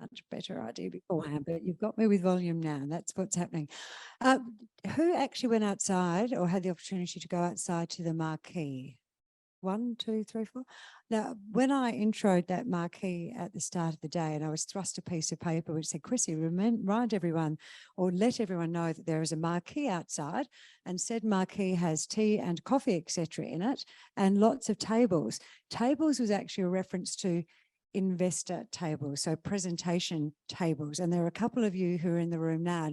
much better idea beforehand, but you've got me with volume now, and that's what's happening. Who actually went outside or had the opportunity to go outside to the marquee? 1, 2, 3, 4. Now, when I introed that marquee at the start of the day, and I was thrust a piece of paper which said, Chrissy, remind everyone or let everyone know that there is a marquee outside, and said marquee has tea and coffee, etc. in it, and lots of tables. Tables was actually a reference to investor tables, so presentation tables. And there are a couple of you who are in the room now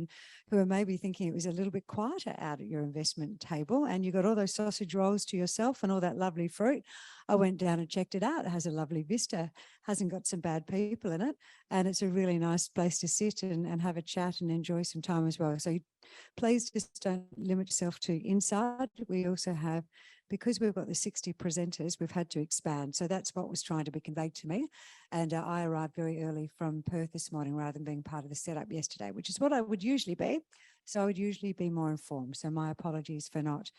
who are maybe thinking it was a little bit quieter out at your investment table, and you got all those sausage rolls to yourself and all that lovely fruit. I went down and checked it out. It has a lovely vista, hasn't got some bad people in it, and it's a really nice place to sit and have a chat and enjoy some time as well. So please just don't limit yourself to inside. We also have, because we've got the 60 presenters, we've had to expand. So that's what was trying to be conveyed to me. And I arrived very early from Perth this morning rather than being part of the setup yesterday, which is what I would usually be. So I would usually be more informed. So my apologies for not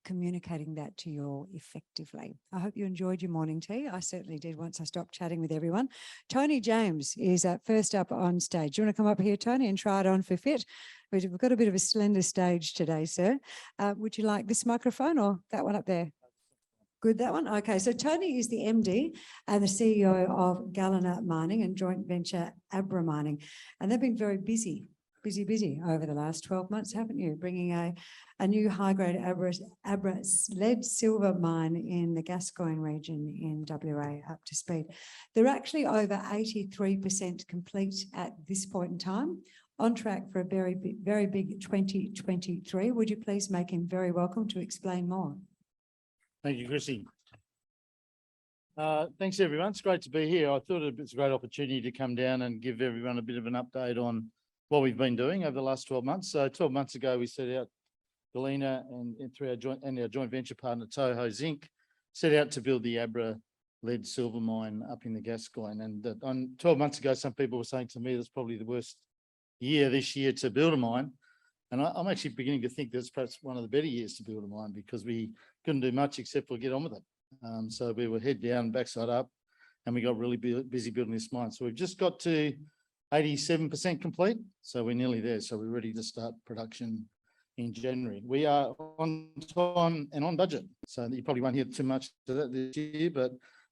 communicating that to you all effectively. I hope you enjoyed your morning tea. I certainly did once I stopped chatting with everyone. Tony James is first up on stage. Do you want to come up here, Tony, and try it on for fit? We've got a bit of a slender stage today, sir. Would you like this microphone or that one up there? Good, that one? Okay, so Tony is the MD and the CEO of Galena Mining and joint venture Abra Mining. And they've been very busy over the last 12 months, haven't you? Bringing a new high-grade Abra lead silver mine in the Gascoyne region in WA up to speed. They're actually over 83% complete at this point in time, on track for a very big 2023. Would you please make him very welcome to explain more? Thank you, Chrissy. Thanks, everyone. It's great to be here. I thought it was a great opportunity to come down and give everyone a bit of an update on what we've been doing over the last 12 months. So 12 months ago, we set out, Galena and through our joint venture partner, Toho Zinc, set out to build the Abra lead silver mine up in the Gascoyne. And on 12 months ago, some people were saying to me, that's probably the worst year this year to build a mine. And I'm actually beginning to think that's perhaps one of the better years to build a mine, because we couldn't do much except for get on with it. So we were head down, backside up, and we got really busy building this mine. So we've just got to 87% complete. So we're nearly there. So we're ready to start production in January. We are on time and on budget. So you probably won't hear too much of that this year, but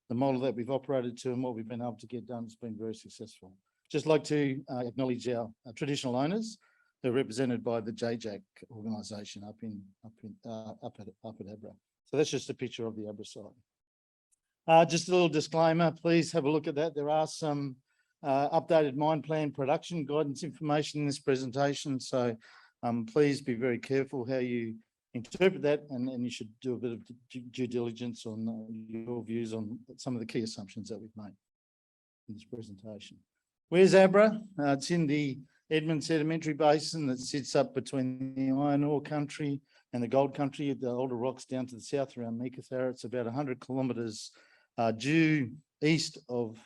the model that we've operated to and what we've been able to get done has been very successful. Just like to acknowledge our traditional owners, who are represented by the JJAC organisation up at Abra. So that's just a picture of the Abra site. Just a little disclaimer, please have a look at that. There are some updated mine plan production guidance information in this presentation. So please be very careful how you interpret that, and you should do a bit of due diligence on your views on some of the key assumptions that we've made in this presentation. Where's Abra? It's in the Edmund Sedimentary Basin that sits up between the iron ore country and the gold country, the older rocks down to the south around Meekatharra. It's about 100 kilometres due west of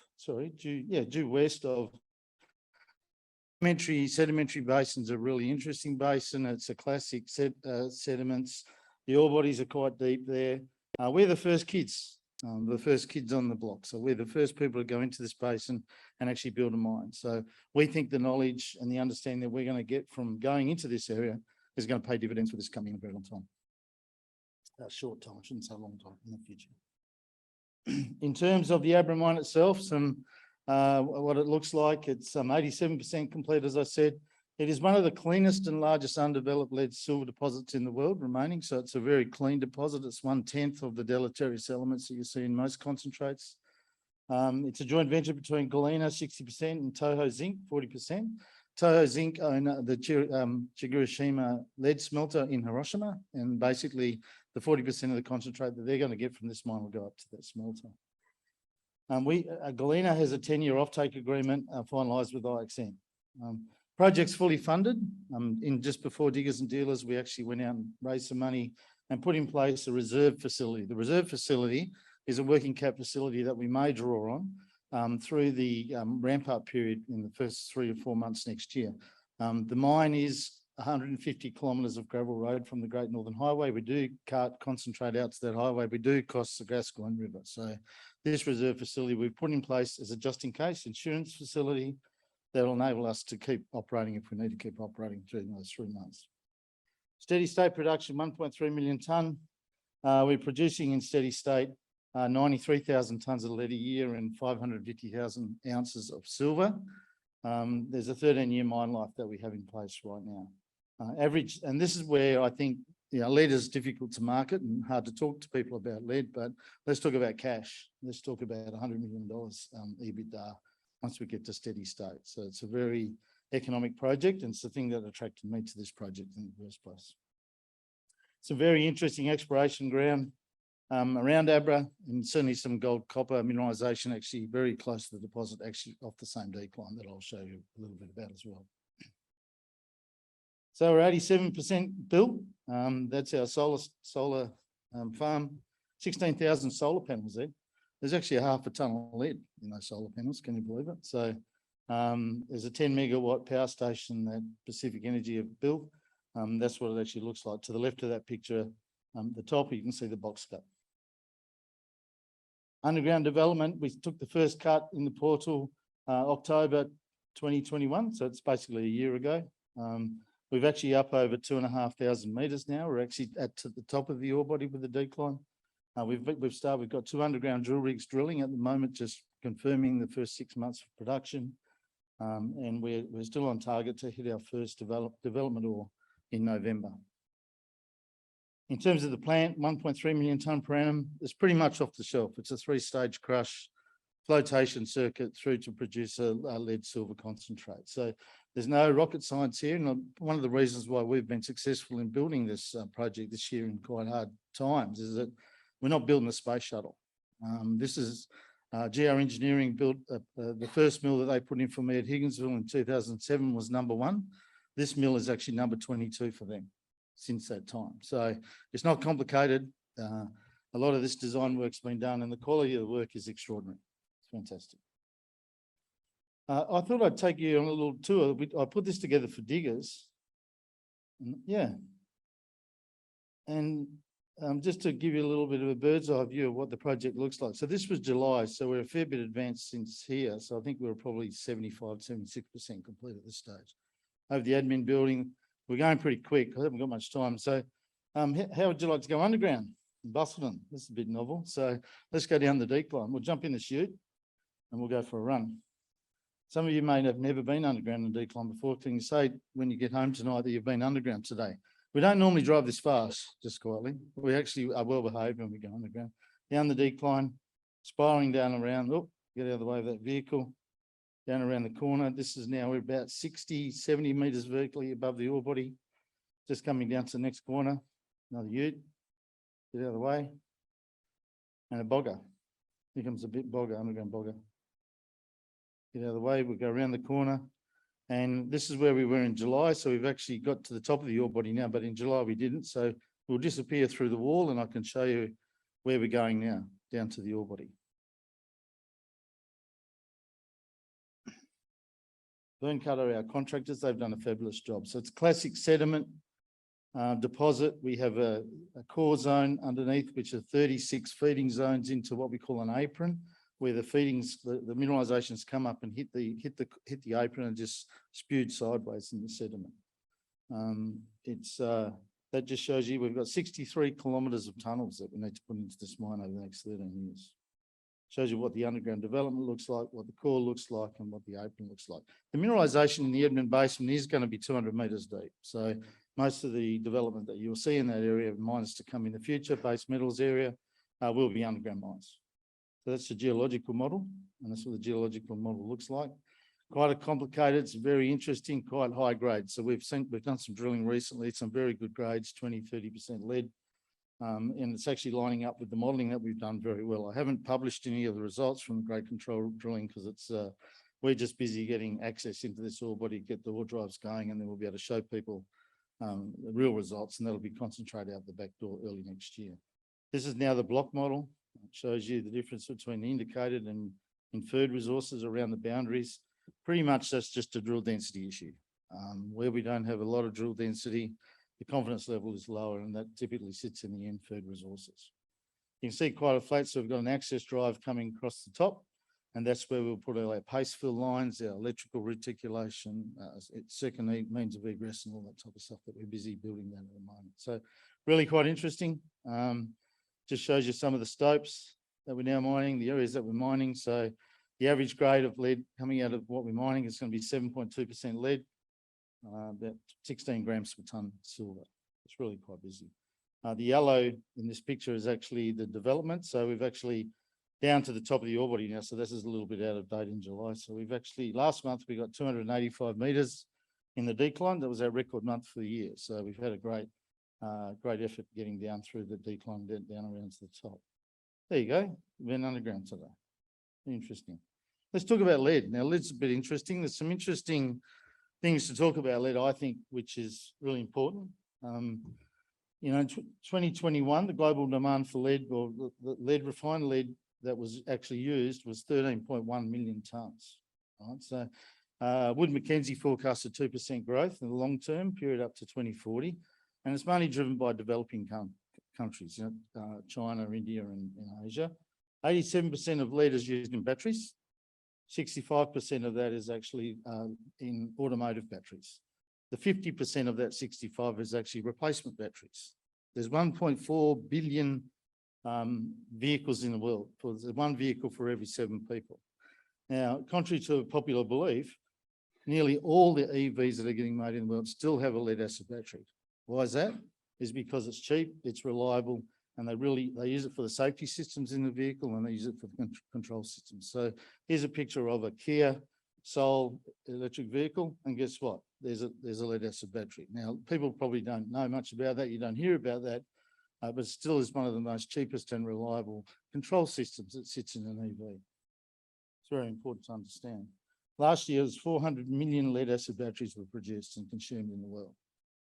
sedimentary basins. A really interesting basin. It's a classic sediments. The ore bodies are quite deep there. We're the first kids on the block. So we're the first people to go into this basin and actually build a mine. So we think the knowledge and the understanding that we're going to get from going into this area is going to pay dividends for this coming in a very long time. A short time, I shouldn't say a long time, in the future. In terms of the Abra mine itself, what it looks like, it's 87% complete, as I said. It is one of the cleanest and largest undeveloped lead silver deposits in the world remaining. So it's a very clean deposit. It's 1/10 of the deleterious elements that you see in most concentrates. It's a joint venture between Galena 60% and Toho Zinc 40%. Toho Zinc own the Chigurushima lead smelter in Hiroshima, and basically the 40% of the concentrate that they're going to get from this mine will go up to that smelter. Galena has a 10-year offtake agreement finalised with IXM. Project's fully funded. Just before Diggers and Dealers, we actually went out and raised some money and put in place a reserve facility. The reserve facility is a working cap facility that we may draw on through the ramp-up period in the first 3 or 4 months next year. The mine is 150 kilometres of gravel road from the Great Northern Highway. We do cart concentrate out to that highway. We do cross the Gascoyne River. So this reserve facility we've put in place as a just in case insurance facility that will enable us to keep operating if we need to keep operating during those 3 months. Steady state production, 1.3 million tonne. We're producing in steady state 93,000 tonnes of lead a year and 550,000 ounces of silver. There's a 13-year mine life that we have in place right now. Average, and this is where I think lead is difficult to market and hard to talk to people about lead, but let's talk about cash. Let's talk about $100 million EBITDA once we get to steady state. So it's a very economic project, and it's the thing that attracted me to this project in the first place. It's a very interesting exploration ground around Abra, and certainly some gold copper mineralisation actually very close to the deposit, actually off the same decline that I'll show you a little bit about as well. So we're 87% built. That's our solar farm. 16,000 solar panels there. There's actually a half a tonne of lead in those solar panels. Can you believe it? So there's a 10 megawatt power station that Pacific Energy have built. That's what it actually looks like. To the left of that picture, the top, you can see the box cut. Underground development, we took the first cut in the portal October 2021, so it's basically a year ago. We've actually up over 2,500 metres now. We're actually at the top of the ore body with the decline. We've got 2 underground drill rigs drilling at the moment, just confirming the first 6 months of production. And we're still on target to hit our first development ore in November. In terms of the plant, 1.3 million tonne per annum, it's pretty much off the shelf. It's a 3-stage crush flotation circuit through to produce a lead silver concentrate. So there's no rocket science here. And one of the reasons why we've been successful in building this project this year in quite hard times is that we're not building a space shuttle. This is GR Engineering built the first mill that they put in for me at Higginsville in 2007 was #1. This mill is actually number 22 for them since that time. So it's not complicated. A lot of this design work's been done and the quality of the work is extraordinary. It's fantastic. I thought I'd take you on a little tour. I put this together for diggers. Yeah. And just to give you a little bit of a bird's eye view of what the project looks like. So this was July, so we're a fair bit advanced since here. So I think we're probably 75, 76% complete at this stage. Over the admin building, we're going pretty quick. I haven't got much time. So how would you like to go underground in Busselton? This is a bit novel. So let's go down the decline. We'll jump in the chute and we'll go for a run. Some of you may have never been underground in decline before. Can you say when you get home tonight that you've been underground today? We don't normally drive this fast, just quietly. We actually are well behaved when we go underground. Down the decline, spiralling down around, get out of the way of that vehicle, down around the corner. This is now, we're about 60, 70 metres vertically above the ore body. Just coming down to the next corner, another ute, get out of the way, and a bogger. Here comes a bit bogger, underground bogger. Get out of the way, we'll go around the corner. And this is where we were in July. So we've actually got to the top of the ore body now, but in July we didn't. So we'll disappear through the wall and I can show you where we're going now, down to the ore body. Burn Cutter, our contractors, they've done a fabulous job. So it's classic sediment deposit. We have a core zone underneath, which are 36 feeding zones into what we call an apron, where the feedings, the mineralizations come up and hit the apron and just spewed sideways in the sediment. That just shows you we've got 63 kilometres of tunnels that we need to put into this mine over the next 13 years. Shows you what the underground development looks like, what the core looks like, and what the apron looks like. The mineralisation in the Edmund Basin is going to be 200 metres deep. So most of the development that you'll see in that area of mines to come in the future, base metals area, will be underground mines. So that's the geological model, and that's what the geological model looks like. Quite a complicated, it's very interesting, quite high grade. So we've done some drilling recently, some very good grades, 20, 30% lead. And it's actually lining up with the modelling that we've done very well. I haven't published any of the results from the grade control drilling because it's we're just busy getting access into this ore body, get the ore drives going, and then we'll be able to show people the real results, and that'll be concentrated out the back door early next year. This is now the block model. It shows you the difference between the indicated and inferred resources around the boundaries. Pretty much that's just a drill density issue. Where we don't have a lot of drill density, the confidence level is lower, and that typically sits in the inferred resources. You can see quite a flat, so we've got an access drive coming across the top, and that's where we'll put our paste fill lines, our electrical reticulation, second means of egress, and all that type of stuff that we're busy building down at the moment. So really quite interesting. Just shows you some of the stopes that we're now mining, the areas that we're mining. So the average grade of lead coming out of what we're mining is going to be 7.2% lead, about 16 grams per tonne silver. It's really quite busy. The yellow in this picture is actually the development. So we've actually down to the top of the ore body now. So this is a little bit out of date in July. So we've actually, last month, we got 285 metres in the decline. That was our record month for the year. So we've had a great effort getting down through the decline, down around to the top. There you go. We've been underground today. Interesting. Let's talk about lead. Now, lead's a bit interesting. There's some interesting things to talk about lead, I think, which is really important. You know, in 2021, the global demand for lead, or the lead, refined lead that was actually used, was 13.1 million tonnes. Right? So Wood Mackenzie forecasts a 2% growth in the long term period up to 2040, and it's mainly driven by developing countries, you know, China, India, and Asia. 87% of lead is used in batteries. 65% of that is actually in automotive batteries. The 50% of that 65 is actually replacement batteries. There's 1.4 billion vehicles in the world. There's one vehicle for every 7 people. Now, contrary to popular belief, nearly all the EVs that are getting made in the world still have a lead acid battery. Why is that? It's because it's cheap, it's reliable, and they use it for the safety systems in the vehicle, and they use it for the control systems. So here's a picture of a Kia Soul electric vehicle, and guess what? There's a lead acid battery. Now, people probably don't know much about that. You don't hear about that, but still is one of the most cheapest and reliable control systems that sits in an EV. It's very important to understand. Last year, 400 million lead acid batteries were produced and consumed in the world.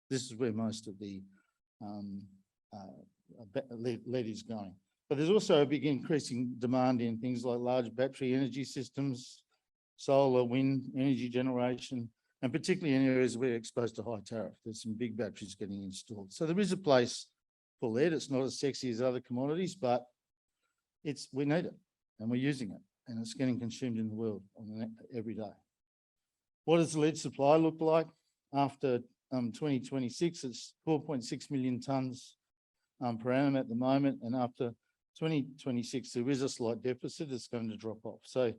This is where most of the lead is going. But there's also a big increasing demand in things like large battery energy systems, solar, wind, energy generation, and particularly in areas where we're exposed to high tariff. There's some big batteries getting installed. So there is a place for lead. It's not as sexy as other commodities, but we need it, and we're using it, and it's getting consumed in the world every day. What does the lead supply look like? After 2026, it's 4.6 million tonnes per annum at the moment, and after 2026, there is a slight deficit. It's going to drop off. So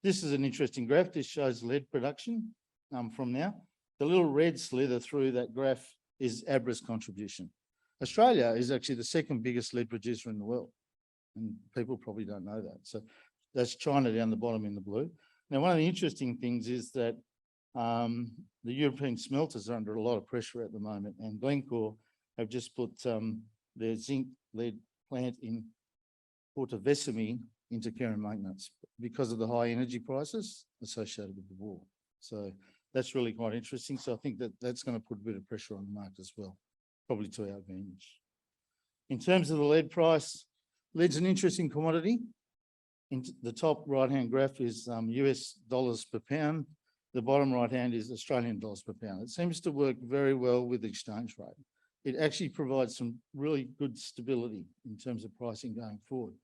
this is an interesting graph. This shows lead production from now. The little red slither through that graph is Abra's contribution. Australia is actually the second biggest lead producer in the world, and people probably don't know that. So that's China down the bottom in the blue. Now, one of the interesting things is that the European smelters are under a lot of pressure at the moment, and Glencore have just put their zinc lead plant in Portovesme into care and maintenance because of the high energy prices associated with the war. So that's really quite interesting. So I think that that's going to put a bit of pressure on the market as well, probably to our advantage. In terms of the lead price, lead's an interesting commodity. In the top right-hand graph is US dollars per pound. The bottom right-hand is Australian dollars per pound. It seems to work very well with the exchange rate. It actually provides some really good stability in terms of pricing going forward.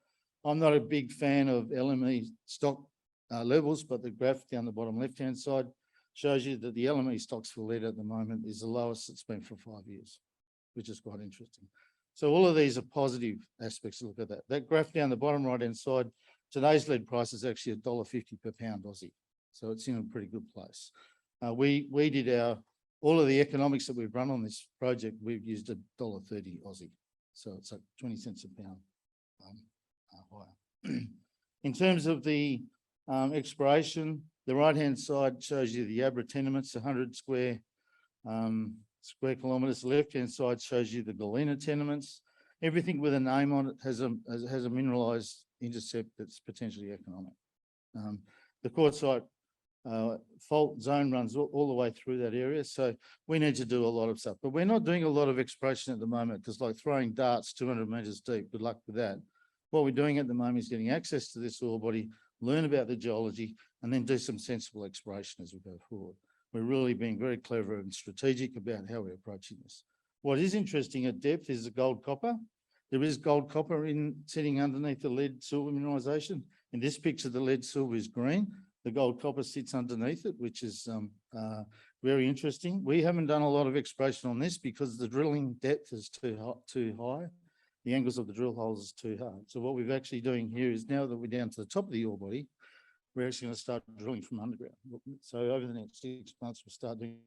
I'm not a big fan of LME stock levels, but the graph down the bottom left-hand side shows you that the LME stocks for lead at the moment is the lowest it's been for 5 years, which is quite interesting. So all of these are positive aspects to look at that. That graph down the bottom right-hand side, today's lead price is actually $1.50 per pound Aussie. So it's in a pretty good place. We did all of the economics that we've run on this project, we've used $1.30 Aussie. So it's like 20 cents a pound higher. In terms of the exploration, the right-hand side shows you the Abra tenements, 100 square kilometres. The left-hand side shows you the Galena tenements. Everything with a name on it has a mineralised intercept that's potentially economic. The quartzite fault zone runs all the way through that area, so we need to do a lot of stuff. But we're not doing a lot of exploration at the moment because, like throwing darts 200 metres deep, good luck with that. What we're doing at the moment is getting access to this ore body, learn about the geology, and then do some sensible exploration as we go forward. We're really being very clever and strategic about how we're approaching this. What is interesting at depth is the gold copper. There is gold copper sitting underneath the lead silver mineralisation. In this picture, the lead silver is green. The gold copper sits underneath it, which is very interesting. We haven't done a lot of exploration on this because the drilling depth is too high. The angles of the drill holes is too hard. So what we're actually doing here is, now that we're down to the top of the ore body, we're actually going to start drilling from underground. So over the next 6 months, we'll start doing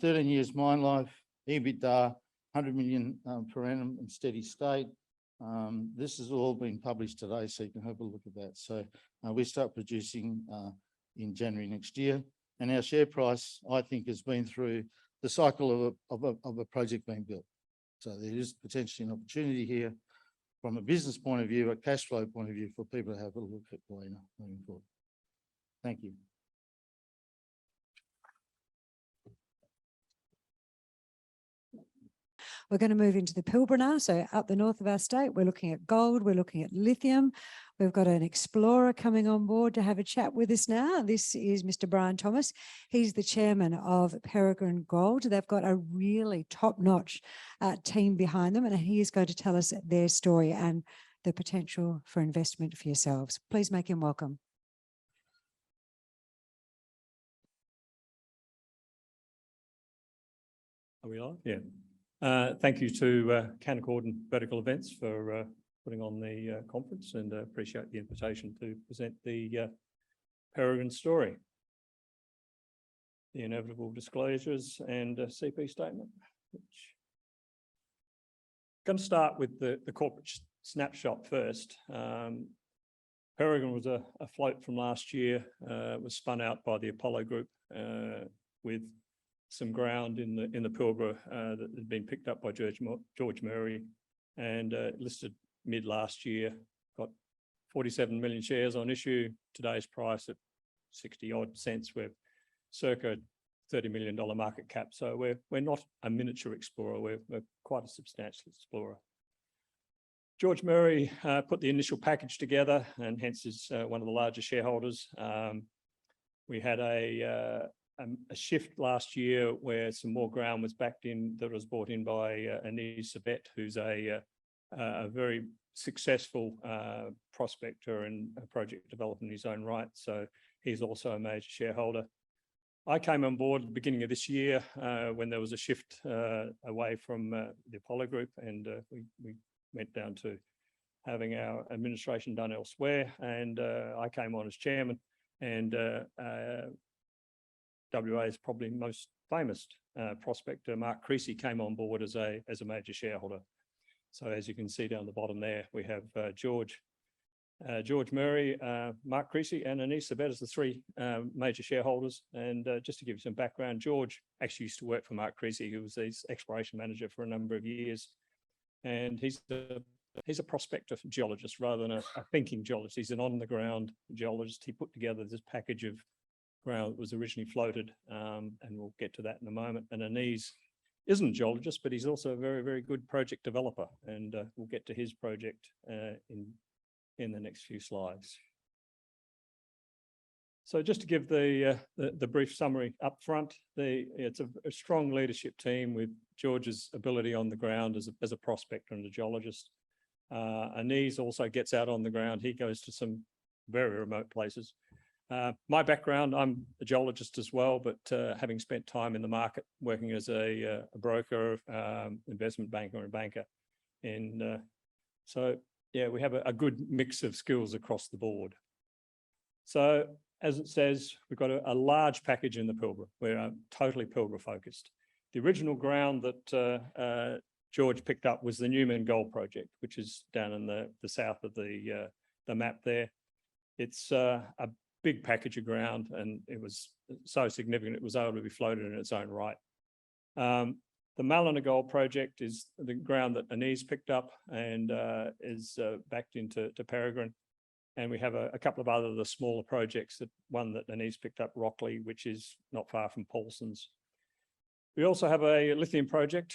13 years mine life, EBITDA, 100 million per annum in steady state. This has all been published today, so you can have a look at that. So we start producing in January next year, and our share price, I think, has been through the cycle of a project being built. So there is potentially an opportunity here from a business point of view, a cash flow point of view, for people to have a look at Galena moving forward. Thank you. We're going to move into the Pilbara now. So up the north of our state, we're looking at gold, we're looking at lithium. We've got an explorer coming on board to have a chat with us now. This is Mr. Brian Thomas. He's the chairman of Peregrine Gold. They've got a really top-notch team behind them, and he is going to tell us their story and the potential for investment for yourselves. Please make him welcome. Are we live? Yeah. Thank you to Canaccord and Vertical Events for putting on the conference, and appreciate the invitation to present the Peregrine story. The inevitable disclosures and CP statement. Going to start with the corporate snapshot first. Peregrine was a float from last year. Was spun out by the Apollo Group with some ground in the Pilbara that had been picked up by George Murray, and listed mid last year. Got 47 million shares on issue. Today's price at 60 odd cents. We're circa $30 million market cap. So we're not a miniature explorer. We're quite a substantial explorer. George Murray put the initial package together, and hence is one of the largest shareholders. We had a shift last year where some more ground was backed in, that was brought in by Anis Sabet, who's a very successful prospector and a project developer in his own right. So he's also a major shareholder. I came on board at the beginning of this year when there was a shift away from the Apollo Group, and we went down to having our administration done elsewhere. And I came on as chairman, and WA's probably most famous prospector, Mark Creasy, came on board as a major shareholder. So as you can see down the bottom there, we have George Murray, Mark Creasy, and Anis Sabet as the three major shareholders. And just to give you some background, George actually used to work for Mark Creasy, who was his exploration manager for a number of years. And he's a prospector geologist rather than a thinking geologist. He's an on-the-ground geologist. He put together this package of ground that was originally floated, and we'll get to that in a moment. And Anis isn't a geologist, but he's also a very, very good project developer, and we'll get to his project in the next few slides. So just to give the brief summary up front, it's a strong leadership team with George's ability on the ground as a prospector and a geologist. Anis also gets out on the ground. He goes to some very remote places. My background, I'm a geologist as well, but having spent time in the market working as a broker, investment banker and banker. And so, yeah, we have a good mix of skills across the board. So as it says, we've got a large package in the Pilbara. We're totally Pilbara focused. The original ground that George picked up was the Newman Gold Project, which is down in the south of the map there. It's a big package of ground, and it was so significant it was able to be floated in its own right. The Malino Gold Project is the ground that Anis picked up and is backed into Peregrine. And we have a couple of other smaller projects, one that Anis picked up, Rockley, which is not far from Paulson's. We also have a lithium project.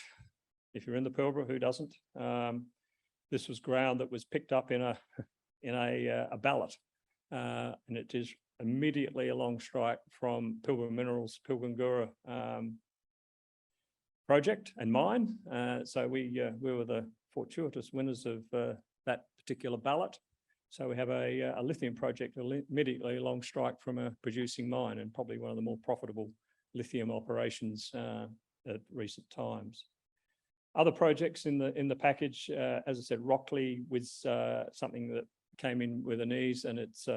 If you're in the Pilbara, who doesn't? This was ground that was picked up in a ballot. And it is immediately along strike from Pilgrim Minerals, Pilgrim Guru project and mine. So we were the fortuitous winners of that particular ballot. So we have a lithium project immediately along strike from a producing mine, and probably one of the more profitable lithium operations at recent times. Other projects in the package, as I said, Rockley was something that came in with an ease, and it's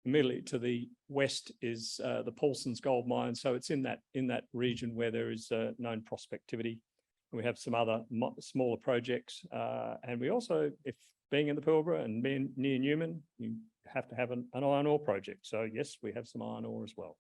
immediately to the west is the Paulson's gold mine. So it's in that region where there is known prospectivity. And we have some other smaller projects, and we also, if being in the Pilbara and being near Newman, you have to have an iron ore project. So yes, we have some iron ore as well.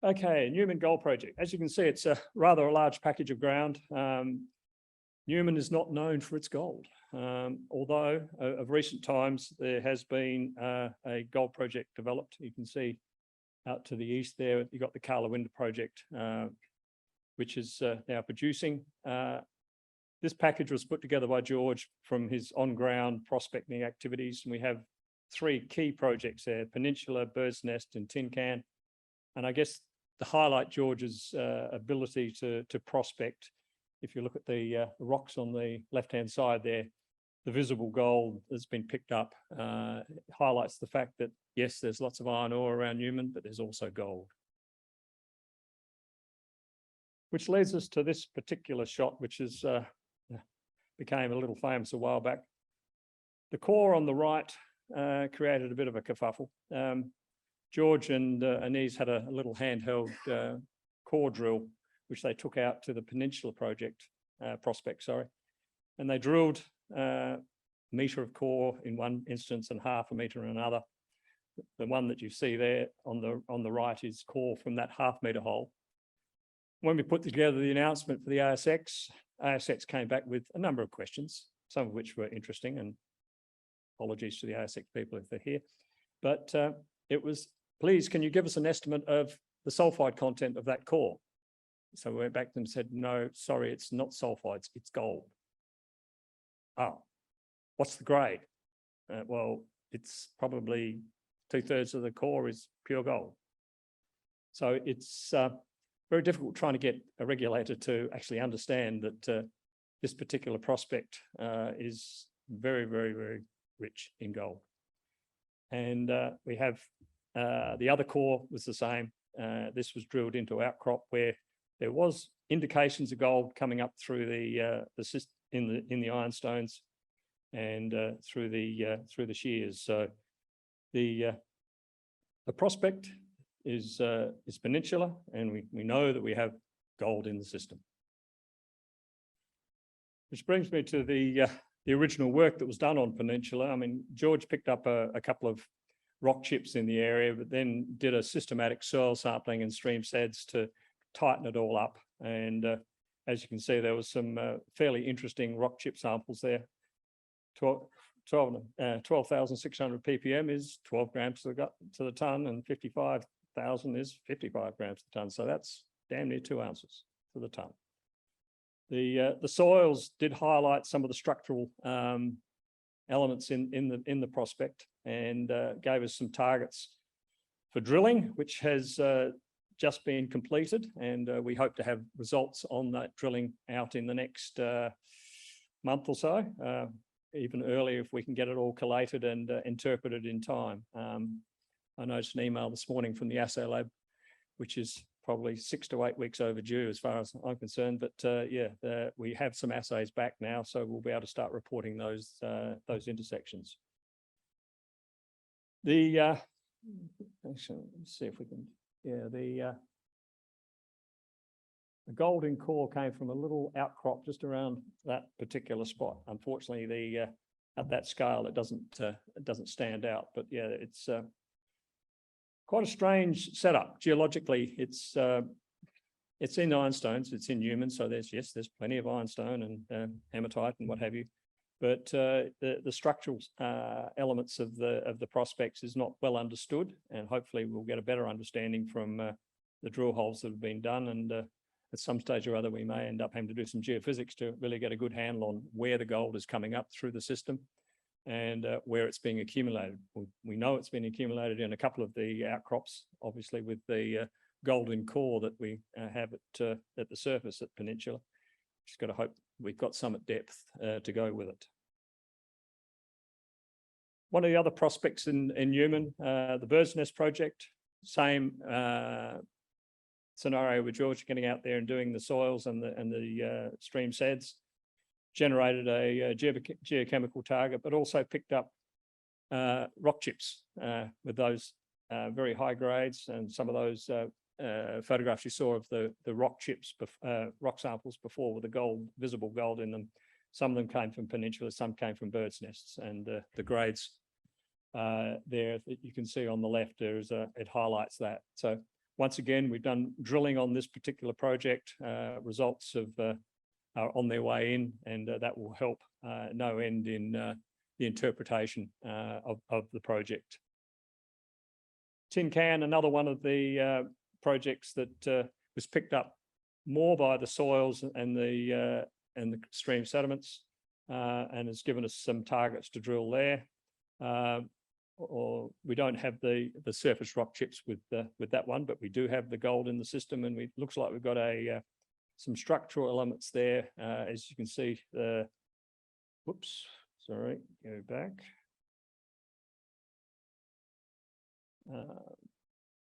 Okay, Newman Gold Project. As you can see, it's a rather large package of ground. Newman is not known for its gold, although of recent times there has been a gold project developed. You can see out to the east there, you've got the Karlawinda project, which is now producing. This package was put together by George from his on-ground prospecting activities, and we have three key projects there: Peninsula, Bird's Nest, and Tin Can. And I guess to highlight George's ability to prospect, if you look at the rocks on the left-hand side there, the visible gold that's been picked up highlights the fact that, yes, there's lots of iron ore around Newman, but there's also gold. Which leads us to this particular shot, which is became a little famous a while back. The core on the right created a bit of a kerfuffle. George and Anise had a little handheld core drill, which they took out to the Peninsula prospect, and they drilled a metre of core in one instance and half a metre in another. The one that you see there on the right is core from that half-metre hole. When we put together the announcement for the ASX came back with a number of questions, some of which were interesting, and apologies to the ASX people if they're here. But it was, please, can you give us an estimate of the sulfide content of that core? So we went back to them and said, no, sorry, it's not sulfides, it's gold. Oh, what's the grade? Well, it's probably 2/3 of the core is pure gold. So it's very difficult trying to get a regulator to actually understand that this particular prospect is very, very, very rich in gold. And we have the other core was the same. This was drilled into outcrop where there was indications of gold coming up through in the ironstones and through the shears. So the prospect is Peninsula, and we know that we have gold in the system. Which brings me to the original work that was done on Peninsula. I mean, George picked up a couple of rock chips in the area, but then did a systematic soil sampling and stream seds to tighten it all up. And as you can see, there was some fairly interesting rock chip samples there. 12,600 ppm is 12 grams to the ton, and 55,000 is 55 grams to the ton. So that's damn near 2 ounces to the ton. The soils did highlight some of the structural elements in the prospect, and gave us some targets for drilling, which has just been completed, and we hope to have results on that drilling out in the next month or so, even earlier if we can get it all collated and interpreted in time. I noticed an email this morning from the assay lab, which is probably 6 to 8 weeks overdue as far as I'm concerned, but we have some assays back now, so we'll be able to start reporting those intersections. Actually, let's see if we can, the gold in core came from a little outcrop just around that particular spot. Unfortunately, at that scale, it doesn't stand out, but yeah, it's quite a strange setup. Geologically, it's in ironstones, it's in Newman, so there's plenty of ironstone and hematite and what have you. But the structural elements of the prospects is not well understood, and hopefully we'll get a better understanding from the drill holes that have been done. And at some stage or other, we may end up having to do some geophysics to really get a good handle on where the gold is coming up through the system. and where it's being accumulated. We know it's been accumulated in a couple of the outcrops, obviously with the golden core that we have at the surface at Peninsula. Just got to hope we've got some at depth to go with it. One of the other prospects in Newman, the Bird's Nest project, same scenario with George getting out there and doing the soils and the stream seds, generated a geochemical target, but also picked up rock chips with those very high grades, and some of those photographs you saw of the rock chips, rock samples before with the gold, visible gold in them. Some of them came from Peninsula, some came from Bird's Nests, and the grades there that you can see on the left, it highlights that. So once again, we've done drilling on this particular project. Results are on their way in, and that will help no end in the interpretation of the project. Tin Can, another one of the projects that was picked up more by the soils and the stream sediments, and has given us some targets to drill there. Or we don't have the surface rock chips with that one, but we do have the gold in the system, and it looks like we've got some structural elements there, as you can see. Whoops, sorry, go back.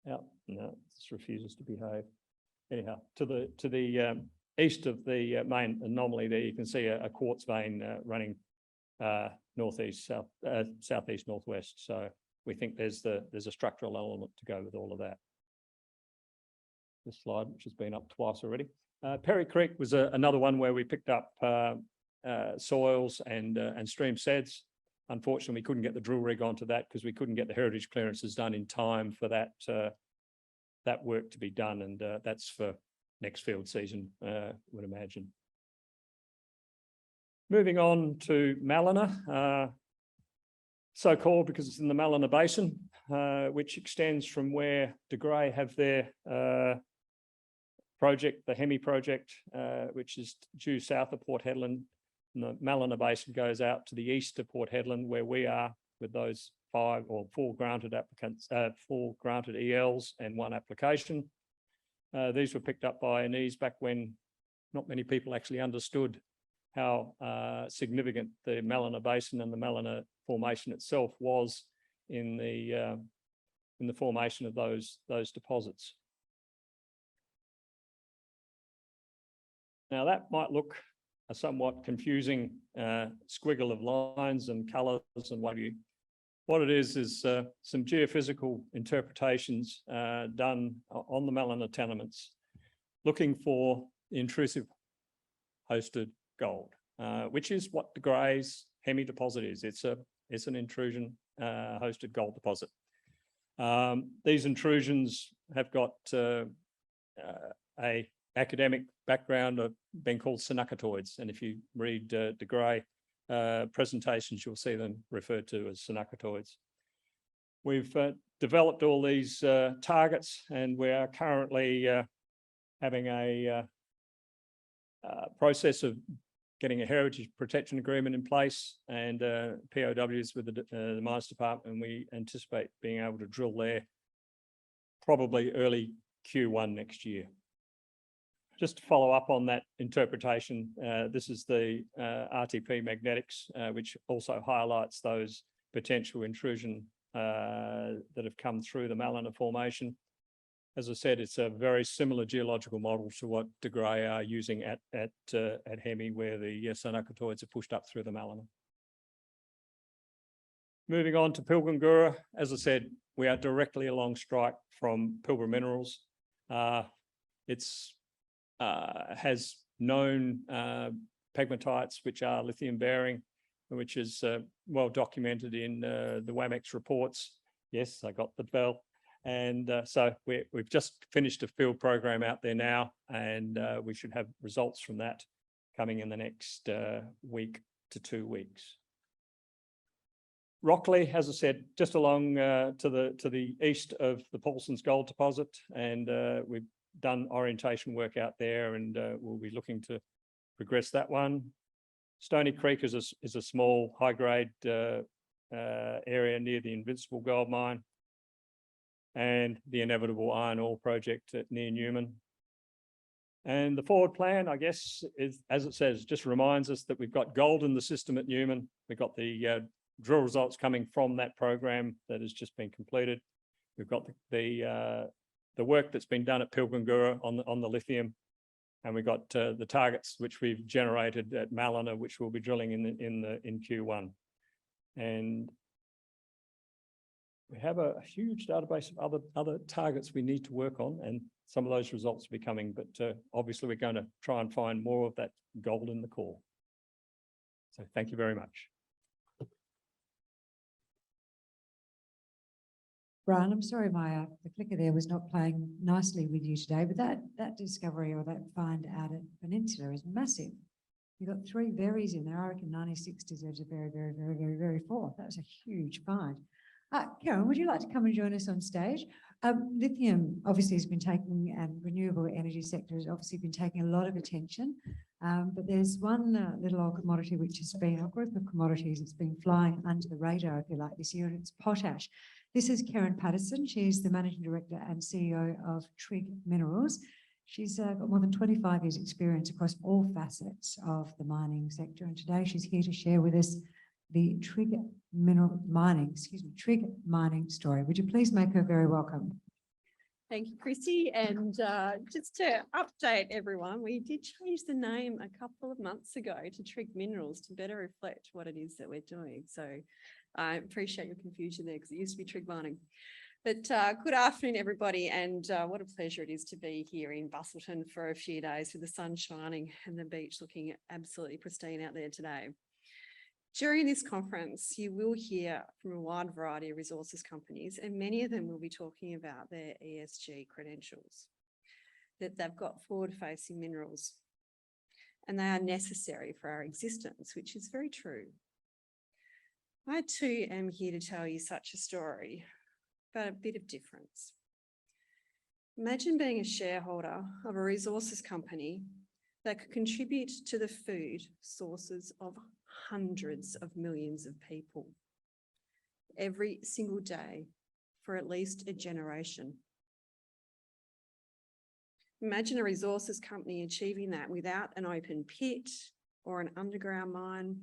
No, this refuses to behave. Anyhow, to the east of the main anomaly there, you can see a quartz vein running northeast, southeast, northwest. So we think there's a structural element to go with all of that. This slide, which has been up twice already. Perry Creek was another one where we picked up soils and stream seds. Unfortunately, we couldn't get the drill rig onto that because we couldn't get the heritage clearances done in time for that work to be done, and that's for next field season, would imagine. Moving on to Malino, so called because it's in the Malino Basin, which extends from where De Grey have their project, the Hemi project, which is due south of Port Hedland. And the Malino Basin goes out to the east of Port Hedland, where we are with those 4 granted applicants, 4 granted ELs and 1 application. These were picked up by Anise back when not many people actually understood how significant the Malino Basin and the Malino formation itself was in the formation of those deposits. Now that might look a somewhat confusing squiggle of lines and colours and what have you. What it is some geophysical interpretations done on the Malino tenements, looking for intrusive hosted gold, which is what De Grey's Hemi deposit is. It's an intrusion hosted gold deposit. These intrusions have got a academic background of being called synakitoids, and if you read De Grey presentations, you'll see them referred to as synakitoids. We've developed all these targets, and we are currently having a process of getting a heritage protection agreement in place and POWs with the Mines Department, and we anticipate being able to drill there probably early Q1 next year. Just to follow up on that interpretation, this is the RTP magnetics, which also highlights those potential intrusion that have come through the Malino formation. As I said, it's a very similar geological model to what De Grey are using at Hemi, where the synakitoids are pushed up through the Malino. Moving on to Pilgrim Guru, as I said, we are directly along strike from Pilgrim Minerals. It's has known pegmatites which are lithium bearing, which is well documented in the WAMEX reports. Yes, I got the bell. And so we've just finished a field program out there now, and we should have results from that coming in the next week to 2 weeks. Rockley, as I said, just along to the east of the Paulson's gold deposit, and we've done orientation work out there, and we'll be looking to progress that one. Stony Creek is a small high-grade area near the Invincible Gold Mine, and the inevitable iron ore project near Newman. And the forward plan, I guess, is, as it says, just reminds us that we've got gold in the system at Newman. We've got the drill results coming from that program that has just been completed. We've got the work that's been done at Pilgrim Guru on the lithium, and we've got the targets which we've generated at Malino, which we'll be drilling in Q1. And we have a huge database of other targets we need to work on, and some of those results will be coming, but obviously we're going to try and find more of that gold in the core. So thank you very much. Brian, I'm sorry the clicker there was not playing nicely with you today, but that discovery or that find out at Peninsula is massive. You've got 3 berries in there. I reckon 96 deserves a very, very, very, very, very 4th. That was a huge find. Keren, would you like to come and join us on stage? Lithium obviously has been taking, and renewable energy sector has obviously been taking a lot of attention. But there's one little old commodity which has been a group of commodities that's been flying under the radar, if you like, this year, and it's potash. This is Keren Paterson. She's the Managing Director and CEO of Trigg Minerals. She's got more than 25 years experience across all facets of the mining sector. And today she's here to share with us the Trigg Mining story. Would you please make her very welcome? Thank you, Chrissy. And just to update everyone, we did change the name a couple of months ago to Trigg Minerals to better reflect what it is that we're doing. So I appreciate your confusion there because it used to be Trigg Mining. But good afternoon, everybody. And what a pleasure it is to be here in Busselton for a few days with the sun shining and the beach looking absolutely pristine out there today. During this conference, you will hear from a wide variety of resources companies, and many of them will be talking about their ESG credentials, that they've got forward-facing minerals, and they are necessary for our existence, which is very true. I too am here to tell you such a story, but a bit of difference. Imagine being a shareholder of a resources company that could contribute to the food sources of hundreds of millions of people every single day for at least a generation. Imagine a resources company achieving that without an open pit or an underground mine,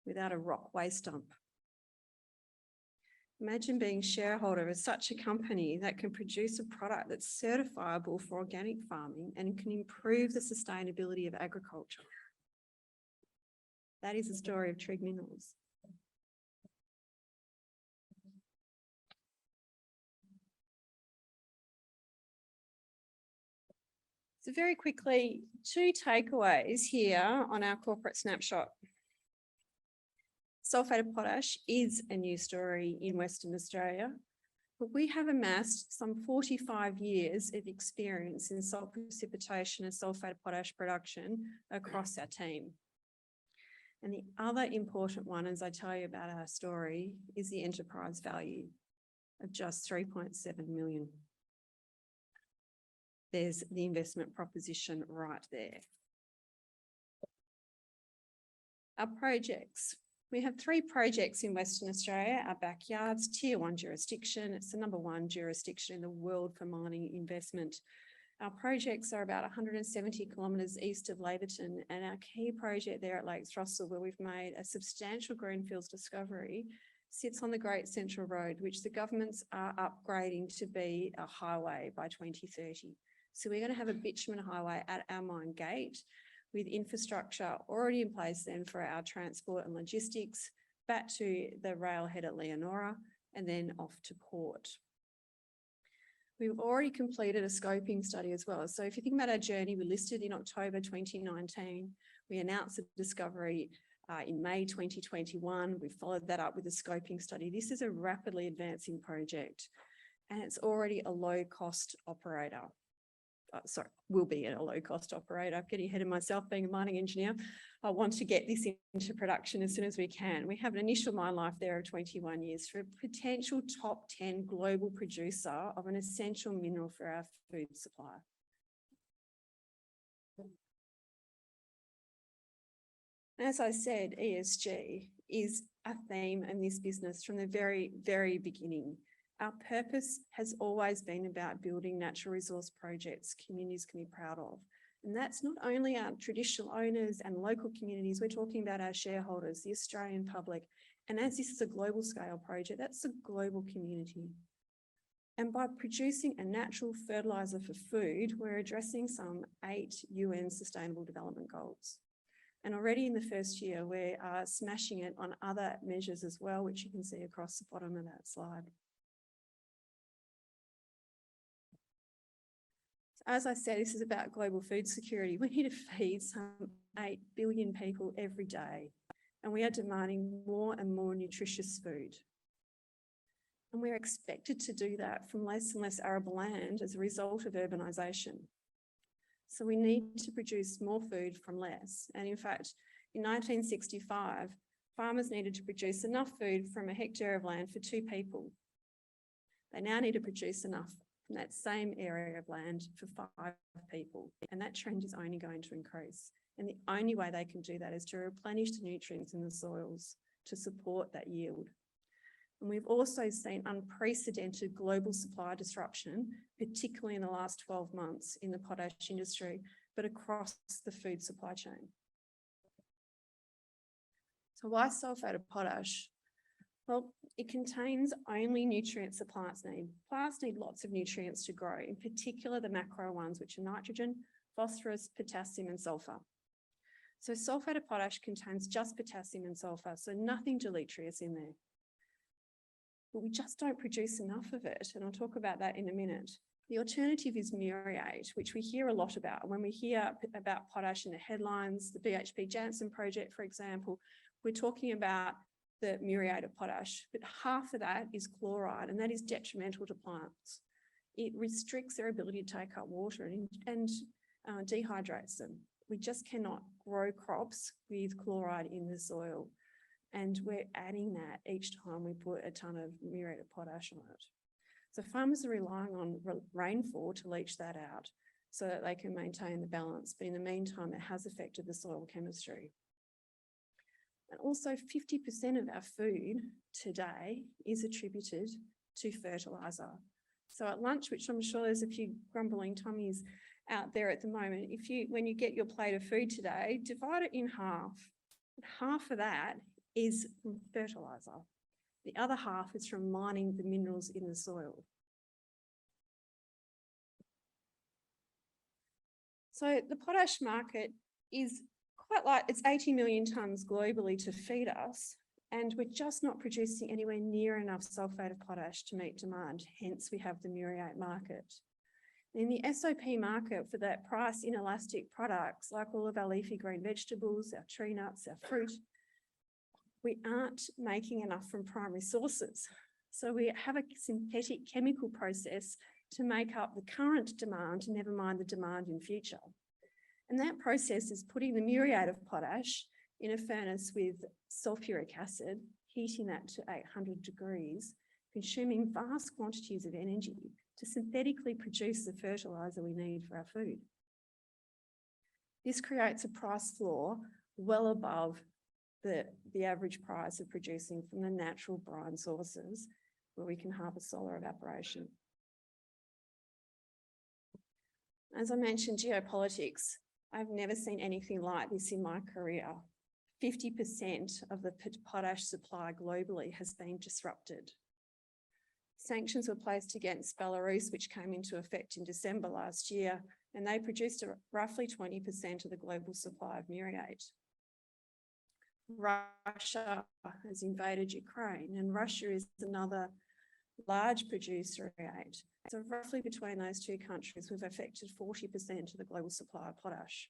without a rock waste dump. Imagine being shareholder of such a company that can produce a product that's certifiable for organic farming and can improve the sustainability of agriculture. That is the story of Trigg Minerals. So very quickly, 2 takeaways here on our corporate snapshot. Sulfate of potash is a new story in Western Australia, but we have amassed some 45 years of experience in salt precipitation and sulfate of potash production across our team. And the other important one, as I tell you about our story, is the enterprise value of just 3.7 million. There's the investment proposition right there. Our projects. We have 3 projects in Western Australia, our backyards, Tier 1 jurisdiction. It's the #1 jurisdiction in the world for mining investment. Our projects are about 170 kilometres east of Laverton, and our key project there at Lakes Russell, where we've made a substantial greenfields discovery, sits on the Great Central Road, which the governments are upgrading to be a highway by 2030. So we're going to have a bitumen highway at our mine gate with infrastructure already in place then for our transport and logistics, back to the railhead at Leonora, and then off to port. We've already completed a scoping study as well. So if you think about our journey, we listed in October 2019. We announced the discovery in May 2021. We followed that up with a scoping study. This is a rapidly advancing project, and it's already a low-cost operator. Will be a low-cost operator. I'm getting ahead of myself being a mining engineer. I want to get this into production as soon as we can. We have an initial mine life there of 21 years for a potential top 10 global producer of an essential mineral for our food supply. As I said, ESG is a theme in this business from the very, very beginning. Our purpose has always been about building natural resource projects communities can be proud of. And that's not only our traditional owners and local communities, we're talking about our shareholders, the Australian public. And as this is a global scale project, that's a global community. And by producing a natural fertiliser for food, we're addressing some 8 UN Sustainable Development Goals. And already in the first year, we are smashing it on other measures as well, which you can see across the bottom of that slide. As I said, this is about global food security. We need to feed some 8 billion people every day, and we are demanding more and more nutritious food. And we're expected to do that from less and less arable land as a result of urbanisation. So we need to produce more food from less. And in fact, in 1965, farmers needed to produce enough food from a hectare of land for 2 people. They now need to produce enough from that same area of land for 5 people. And that trend is only going to increase. And the only way they can do that is to replenish the nutrients in the soils to support that yield. And we've also seen unprecedented global supply disruption, particularly in the last 12 months in the potash industry, but across the food supply chain. So why sulfate of potash? Well, it contains only nutrients that plants need. Plants need lots of nutrients to grow, in particular the macro ones, which are nitrogen, phosphorus, potassium, and sulfur. So sulfate of potash contains just potassium and sulfur, so nothing deleterious in there. But we just don't produce enough of it, and I'll talk about that in a minute. The alternative is muriate, which we hear a lot about. When we hear about potash in the headlines, the BHP Jansen project, for example, we're talking about the muriate of potash, but half of that is chloride, and that is detrimental to plants. It restricts their ability to take up water and dehydrates them. We just cannot grow crops with chloride in the soil. And we're adding that each time we put a ton of muriate of potash on it. So farmers are relying on rainfall to leach that out so that they can maintain the balance. But in the meantime, it has affected the soil chemistry. And also 50% of our food today is attributed to fertiliser. So at lunch, which I'm sure there's a few grumbling tummies out there at the moment, when you get your plate of food today, divide it in half. Half of that is from fertiliser. The other half is from mining the minerals in the soil. So the potash market is quite like, it's 80 million tonnes globally to feed us, and we're just not producing anywhere near enough sulfate of potash to meet demand. Hence, we have the muriate market. In the SOP market for that price inelastic products, like all of our leafy green vegetables, our tree nuts, our fruit, we aren't making enough from primary sources. So we have a synthetic chemical process to make up the current demand, never mind the demand in future. And that process is putting the muriate of potash in a furnace with sulfuric acid, heating that to 800 degrees, consuming vast quantities of energy to synthetically produce the fertiliser we need for our food. This creates a price floor well above the average price of producing from the natural brine sources where we can harvest solar evaporation. As I mentioned, geopolitics. I've never seen anything like this in my career. 50% of the potash supply globally has been disrupted. Sanctions were placed against Belarus, which came into effect in December last year, and they produced roughly 20% of the global supply of muriate. Russia has invaded Ukraine, and Russia is another large producer of muriate. So roughly between those two countries, we've affected 40% of the global supply of potash.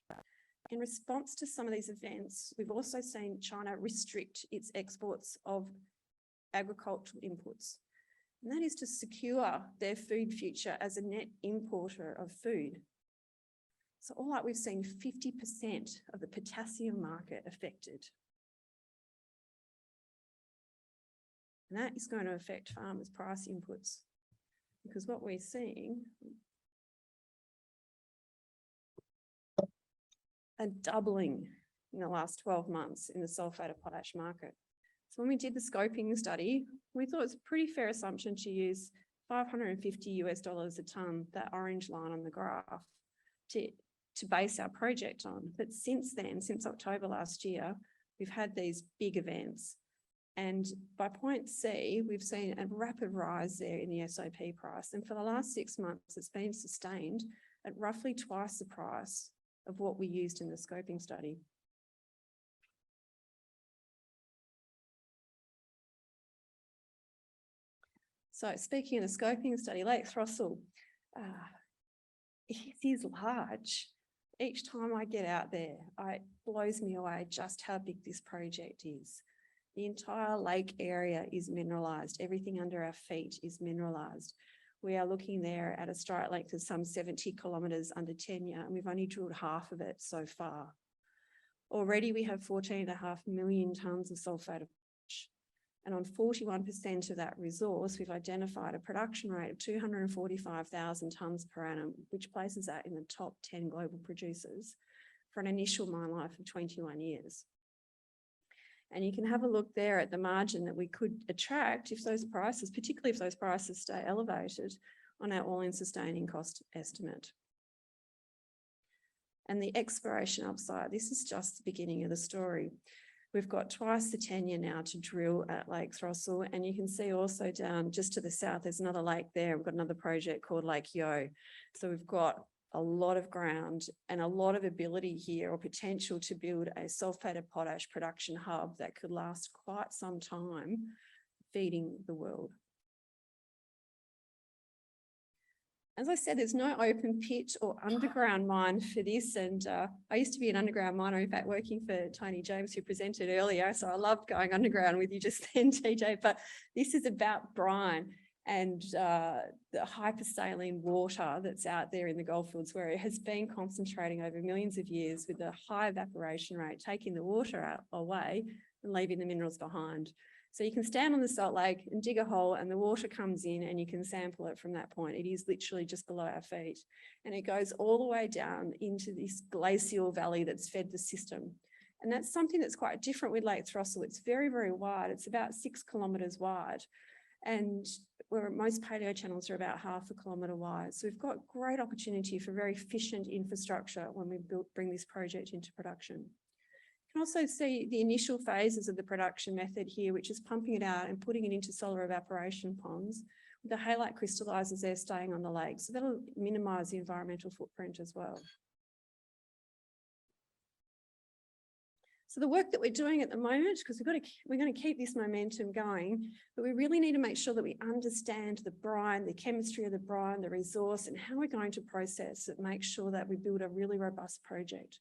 In response to some of these events, we've also seen China restrict its exports of agricultural inputs. And that is to secure their food future as a net importer of food. So all up, we've seen 50% of the potassium market affected. And that is going to affect farmers' price inputs, because what we're seeing, a doubling in the last 12 months in the sulfate of potash market. So when we did the scoping study, we thought it's a pretty fair assumption to use $550 a tonne, that orange line on the graph, to base our project on. But since then, since October last year, we've had these big events. And by point C, we've seen a rapid rise there in the SOP price. And for the last 6 months, it's been sustained at roughly twice the price of what we used in the scoping study. So speaking of the scoping study, Lake Throstle, it is large. Each time I get out there, it blows me away just how big this project is. The entire lake area is mineralised. Everything under our feet is mineralised. We are looking there at a strike length of some 70 kilometres under tenure, and we've only drilled half of it so far. Already we have 14.5 million tonnes of sulfate of potash. And on 41% of that resource, we've identified a production rate of 245,000 tonnes per annum, which places that in the top 10 global producers for an initial mine life of 21 years. And you can have a look there at the margin that we could attract if those prices, particularly if those prices stay elevated, on our all-in sustaining cost estimate. And the exploration upside, this is just the beginning of the story. We've got twice the tenure now to drill at Lake Throstle, and you can see also down just to the south, there's another lake there. We've got another project called Lake Yo. So we've got a lot of ground and a lot of ability here, or potential to build a sulfate potash production hub that could last quite some time, feeding the world. As I said, there's no open pit or underground mine for this. And I used to be an underground miner, in fact, working for Tony James, who presented earlier. So I loved going underground with you just then, TJ. But this is about brine and the hypersaline water that's out there in the goldfields, where it has been concentrating over millions of years with a high evaporation rate, taking the water away and leaving the minerals behind. So you can stand on the salt lake and dig a hole, and the water comes in and you can sample it from that point. It is literally just below our feet. And it goes all the way down into this glacial valley that's fed the system. And that's something that's quite different with Lake Throstle. It's very, very wide. It's about 6 kilometres wide. And where most paleo channels are about 0.5 kilometre wide. So we've got great opportunity for very efficient infrastructure when we bring this project into production. You can also see the initial phases of the production method here, which is pumping it out and putting it into solar evaporation ponds with the halite crystallizers there staying on the lake. So that'll minimise the environmental footprint as well. So the work that we're doing at the moment, because we're going to keep this momentum going, but we really need to make sure that we understand the brine, the chemistry of the brine, the resource, and how we're going to process it, make sure that we build a really robust project.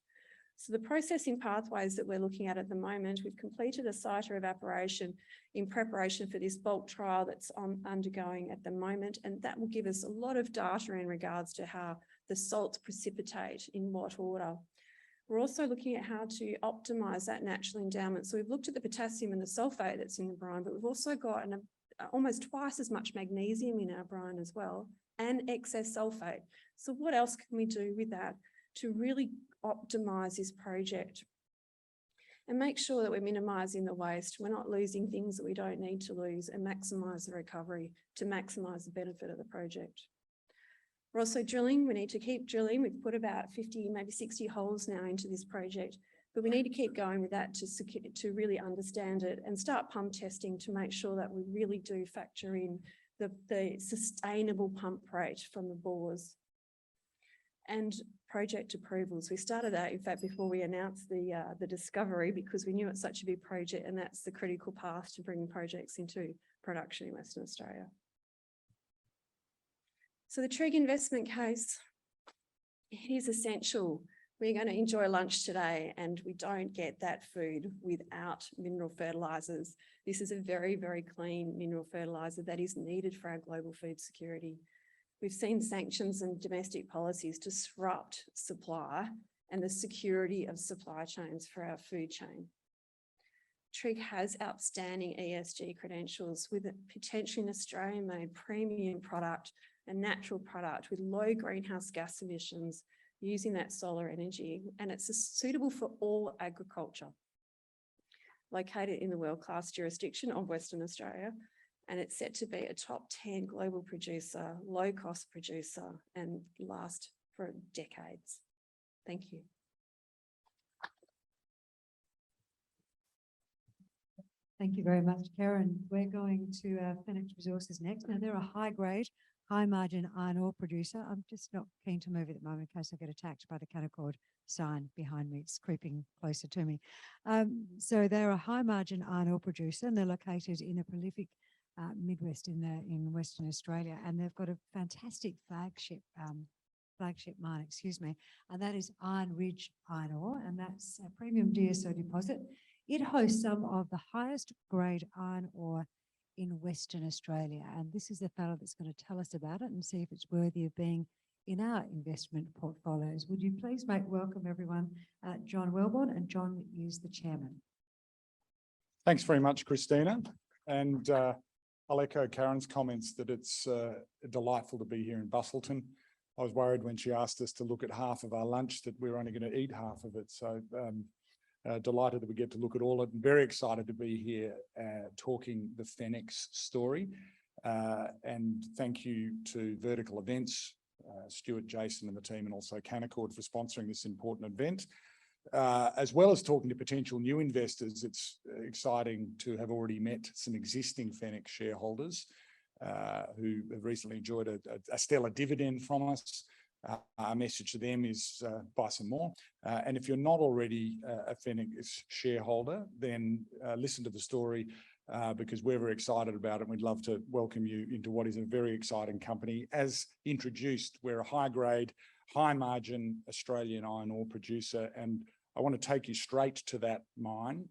So the processing pathways that we're looking at the moment, we've completed a site evaporation in preparation for this bulk trial that's undergoing at the moment, and that will give us a lot of data in regards to how the salts precipitate in what order. We're also looking at how to optimise that natural endowment. So we've looked at the potassium and the sulfate that's in the brine, but we've also got almost twice as much magnesium in our brine as well, and excess sulfate. So what else can we do with that to really optimise this project and make sure that we're minimising the waste, we're not losing things that we don't need to lose, and maximise the recovery to maximise the benefit of the project. We're also drilling. We need to keep drilling. We've put about 50, maybe 60 holes now into this project, but we need to keep going with that to really understand it and start pump testing to make sure that we really do factor in the sustainable pump rate from the bores. And project approvals. We started that, in fact, before we announced the discovery, because we knew it's such a big project, and that's the critical path to bringing projects into production in Western Australia. So the Trigg investment case, it is essential. We're going to enjoy lunch today, and we don't get that food without mineral fertilisers. This is a very, very clean mineral fertiliser that is needed for our global food security. We've seen sanctions and domestic policies disrupt supply and the security of supply chains for our food chain. Trigg has outstanding ESG credentials with a potentially an Australian-made premium product, a natural product with low greenhouse gas emissions using that solar energy, and it's suitable for all agriculture. located in the world-class jurisdiction of Western Australia, and it's set to be a top 10 global producer, low-cost producer, and last for decades. Thank you. Thank you very much, Keren. We're going to Fenix Resources next. Now, they're a high-grade, high-margin iron ore producer. I'm just not keen to move at the moment in case I get attacked by the Canaccord sign behind me. It's creeping closer to me. So they're a high-margin iron ore producer, and they're located in a prolific Midwest in Western Australia, and they've got a fantastic flagship mine, and that is Iron Ridge Iron Ore, and that's a premium DSO deposit. It hosts some of the highest grade iron ore in Western Australia, and this is the fellow that's going to tell us about it and see if it's worthy of being in our investment portfolios. Would you please welcome everyone, John Welborn, and John is the chairman. Thanks very much, Christina, and I'll echo Keren's comments that it's delightful to be here in Busselton. I was worried when she asked us to look at half of our lunch that we were only going to eat half of it, so delighted that we get to look at all of it. I'm very excited to be here talking the Fenix story. And thank you to Vertical Events, Stuart, Jason and the team, and also Canaccord for sponsoring this important event. As well as talking to potential new investors, it's exciting to have already met some existing Fenix shareholders who have recently enjoyed a stellar dividend from us. Our message to them is buy some more. And if you're not already a Fenix shareholder, then listen to the story because we're very excited about it. And we'd love to welcome you into what is a very exciting company. As introduced, we're a high-grade, high-margin Australian iron ore producer, and I want to take you straight to that mine.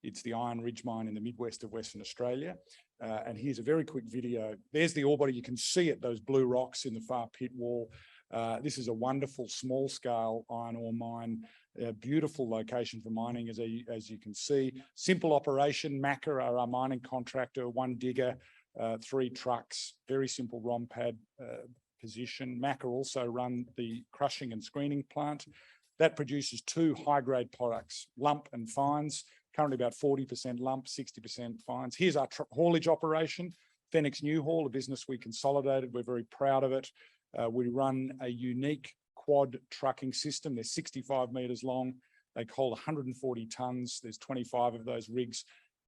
It's the Iron Ridge mine in the Midwest of Western Australia. And here's a very quick video. There's the ore body. You can see it, those blue rocks in the far pit wall. This is a wonderful small-scale iron ore mine, a beautiful location for mining, as you can see. Simple operation. Macca are our mining contractor, 1 digger, 3 trucks, very simple ROM pad position. Macca also run the crushing and screening plant. That produces 2 high-grade products, lump and fines, currently about 40% lump, 60% fines. Here's our haulage operation, Fenix New Haul, a business we consolidated. We're very proud of it. We run a unique quad trucking system. They're 65 metres long. They hold 140 tonnes. There's 25 of those rigs.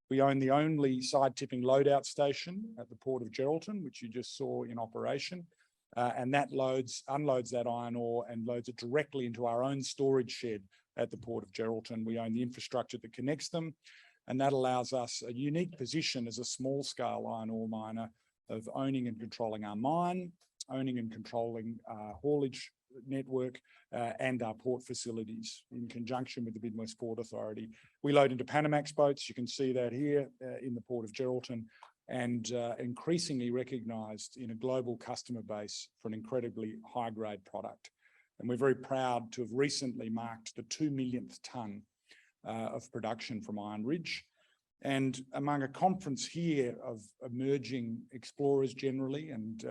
We own the only side tipping loadout station at the Port of Geraldton, which you just saw in operation. And that unloads that iron ore and loads it directly into our own storage shed at the Port of Geraldton. We own the infrastructure that connects them, and that allows us a unique position as a small-scale iron ore miner of owning and controlling our mine, owning and controlling our haulage network and our port facilities in conjunction with the Midwest Port Authority. We load into Panamax boats. You can see that here in the Port of Geraldton, and increasingly recognised in a global customer base for an incredibly high-grade product. And we're very proud to have recently marked the 2 millionth tonne of production from Iron Ridge. And among a conference here of emerging explorers generally and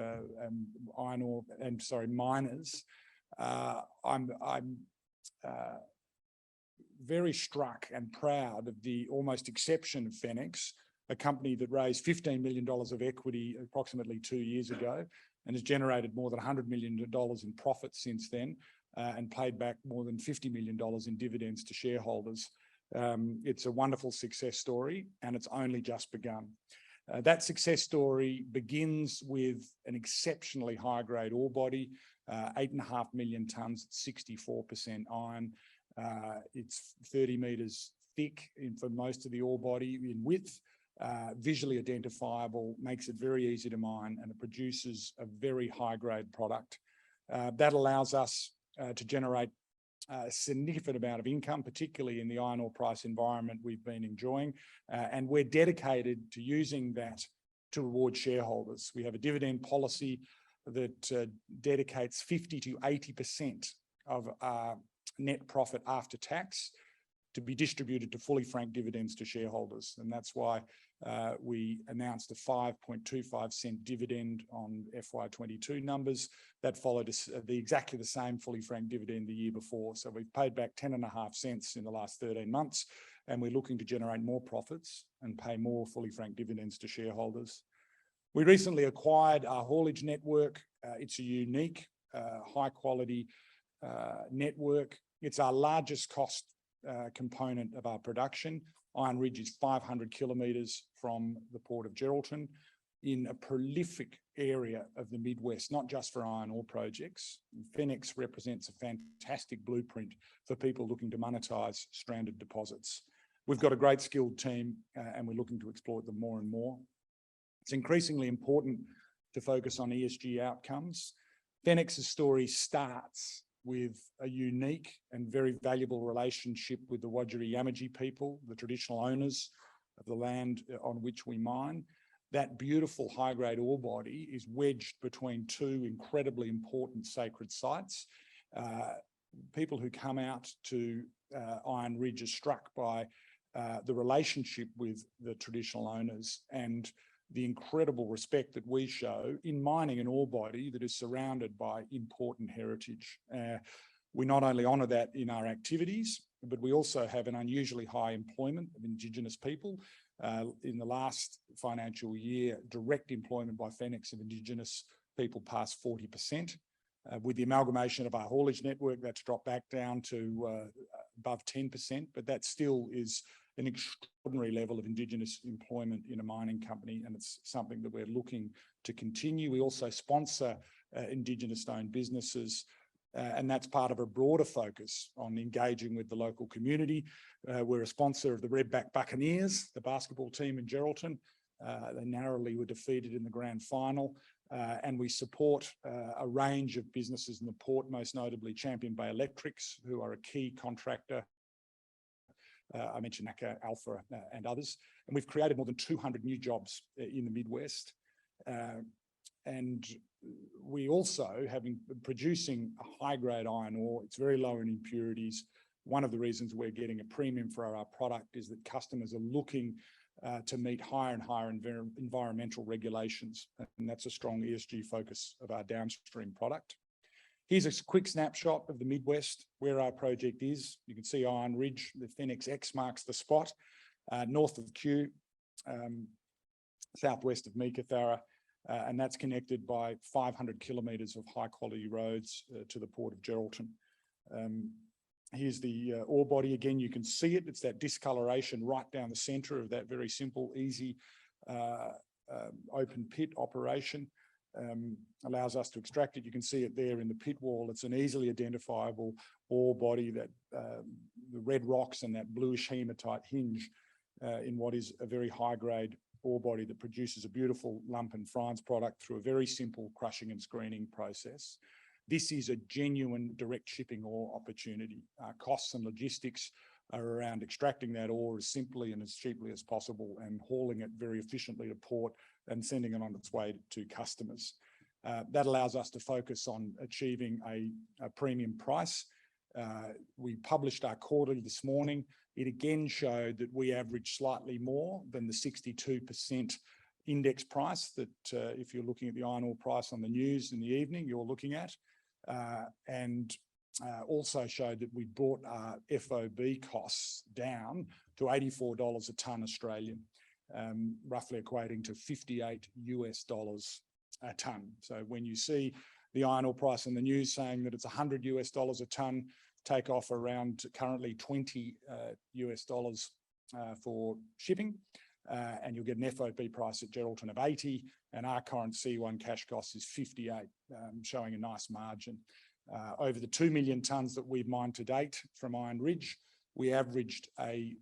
miners, I'm very struck and proud of the almost exception of Fenix, a company that raised $15 million of equity approximately 2 years ago and has generated more than $100 million in profit since then and paid back more than $50 million in dividends to shareholders. It's a wonderful success story, and it's only just begun. That success story begins with an exceptionally high-grade ore body, 8.5 million tonnes, 64% iron. It's 30 metres thick for most of the ore body in width, visually identifiable, makes it very easy to mine, and it produces a very high-grade product. That allows us to generate a significant amount of income, particularly in the iron ore price environment we've been enjoying, and we're dedicated to using that to reward shareholders. We have a dividend policy that dedicates 50 to 80% of our net profit after tax to be distributed to fully franked dividends to shareholders. And that's why we announced a 5.25 cent dividend on FY22 numbers. That followed exactly the same fully franked dividend the year before. So we've paid back 10.5 cents in the last 13 months. and we're looking to generate more profits and pay more fully franked dividends to shareholders. We recently acquired our Haulage Network. It's a unique, high quality network. It's our largest cost component of our production. Iron Ridge is 500 kilometres from the Port of Geraldton in a prolific area of the Midwest, not just for iron ore projects. Fenix represents a fantastic blueprint for people looking to monetize stranded deposits. We've got a great skilled team and we're looking to exploit them more and more. It's increasingly important to focus on ESG outcomes. Fenix's story starts with a unique and very valuable relationship with the Wajiri Yamaji people, the traditional owners of the land on which we mine. That beautiful high-grade ore body is wedged between two incredibly important sacred sites. People who come out to Iron Ridge are struck by the relationship with the traditional owners and the incredible respect that we show in mining an ore body that is surrounded by important heritage. We not only honour that in our activities, but we also have an unusually high employment of Indigenous people. In the last financial year, direct employment by Fenix of Indigenous people passed 40%. With the amalgamation of our haulage network, that's dropped back down to above 10%, but that still is an extraordinary level of Indigenous employment in a mining company, and it's something that we're looking to continue. We also sponsor Indigenous-owned businesses, and that's part of a broader focus on engaging with the local community. We're a sponsor of the Redback Buccaneers, the basketball team in Geraldton. They narrowly were defeated in the grand final, and we support a range of businesses in the port, most notably Champion Bay Electrics, who are a key contractor. I mentioned NACA, Alpha, and others. And we've created more than 200 new jobs in the Midwest. And we also have been producing a high-grade iron ore. It's very low in impurities. One of the reasons we're getting a premium for our product is that customers are looking to meet higher and higher environmental regulations. And that's a strong ESG focus of our downstream product. Here's a quick snapshot of the Midwest, where our project is. You can see Iron Ridge, the Fenix X marks the spot, north of Kew, southwest of Meekatharra, and that's connected by 500 kilometres of high quality roads to the Port of Geraldton. Here's the ore body again. You can see it. It's that discoloration right down the centre of that very simple, easy open pit operation. Allows us to extract it. You can see it there in the pit wall. It's an easily identifiable ore body, that the red rocks and that bluish hematite hinge in what is a very high grade ore body that produces a beautiful lump and fines product through a very simple crushing and screening process. This is a genuine direct shipping ore opportunity. Costs and logistics are around extracting that ore as simply and as cheaply as possible and hauling it very efficiently to port and sending it on its way to customers. That allows us to focus on achieving a premium price. We published our quarterly this morning. It again showed that we averaged slightly more than the 62% index price that if you're looking at the iron ore price on the news in the evening, you're looking at. And also showed that we brought our FOB costs down to $84 a tonne Australian, roughly equating to $58 a tonne. So when you see the iron ore price in the news saying that it's $100 a tonne, take off around currently $20 for shipping, and you'll get an FOB price at Geraldton of 80, and our current C1 cash cost is 58, showing a nice margin. Over the 2 million tonnes that we've mined to date from Iron Ridge, we averaged a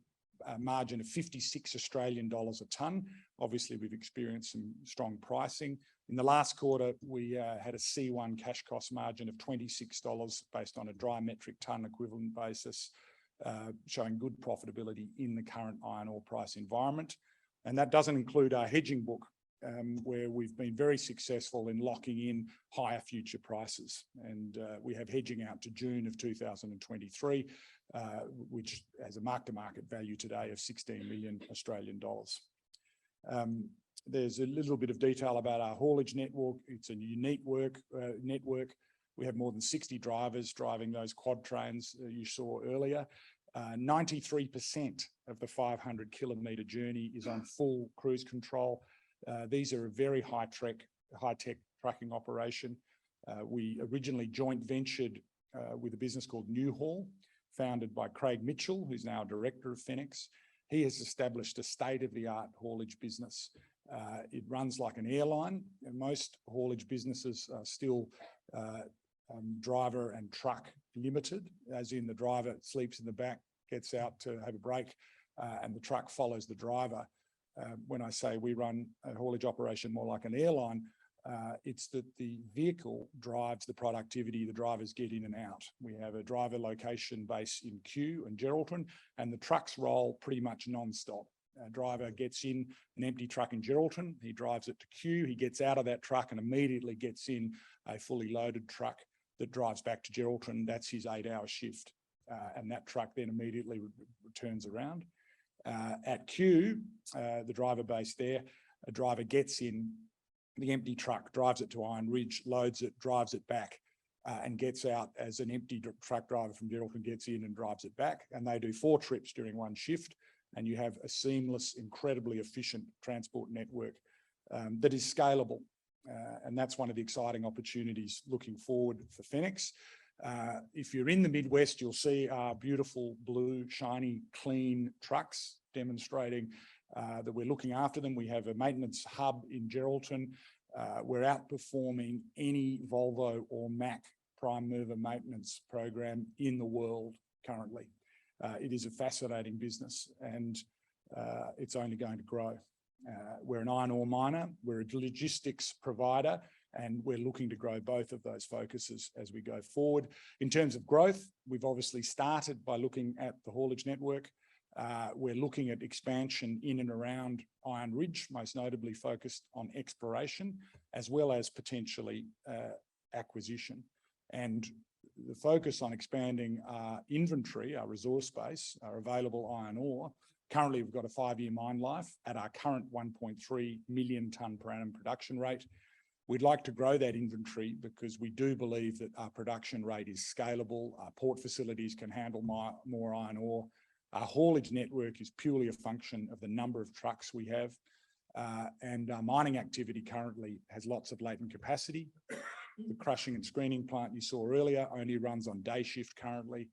margin of 56 Australian dollars a tonne. Obviously, we've experienced some strong pricing. In the last quarter, we had a C1 cash cost margin of $26 based on a dry metric tonne equivalent basis, showing good profitability in the current iron ore price environment. And that doesn't include our hedging book, where we've been very successful in locking in higher future prices. And we have hedging out to June of 2023, which has a mark-to-market value today of 16 million Australian dollars. There's a little bit of detail about our haulage network. It's a unique network. We have more than 60 drivers driving those quad trains you saw earlier. 93% of the 500-kilometre journey is on full cruise control. These are a very high-tech trucking operation. We originally joint ventured with a business called Newhaul, founded by Craig Mitchell, who's now director of Fenix. He has established a state-of-the-art haulage business. It runs like an airline, and most haulage businesses are still driver and truck limited, as in the driver sleeps in the back, gets out to have a break, and the truck follows the driver. When I say we run a haulage operation more like an airline, it's that the vehicle drives the productivity, the drivers get in and out. We have a driver location base in Kew and Geraldton, and the trucks roll pretty much non-stop. A driver gets in an empty truck in Geraldton, he drives it to Kew, he gets out of that truck and immediately gets in a fully loaded truck that drives back to Geraldton. That's his 8-hour shift. And that truck then immediately returns around. At Kew, the driver base there, a driver gets in the empty truck, drives it to Iron Ridge, loads it, drives it back, and gets out as an empty truck driver from Geraldton gets in and drives it back. And they do 4 trips during one shift. And you have a seamless, incredibly efficient transport network that is scalable. And that's one of the exciting opportunities looking forward for Fenix. If you're in the Midwest, you'll see our beautiful blue, shiny, clean trucks demonstrating that we're looking after them. We have a maintenance hub in Geraldton. We're outperforming any Volvo or Mack prime mover maintenance program in the world currently. It is a fascinating business, and it's only going to grow. We're an iron ore miner, we're a logistics provider, and we're looking to grow both of those focuses as we go forward. In terms of growth, we've obviously started by looking at the haulage network. We're looking at expansion in and around Iron Ridge, most notably focused on exploration, as well as potentially acquisition. And the focus on expanding our inventory, our resource base, our available iron ore. Currently, we've got a 5-year mine life at our current 1.3 million tonne per annum production rate. We'd like to grow that inventory because we do believe that our production rate is scalable. Our port facilities can handle more iron ore. Our haulage network is purely a function of the number of trucks we have. And our mining activity currently has lots of latent capacity. The crushing and screening plant you saw earlier only runs on day shift currently,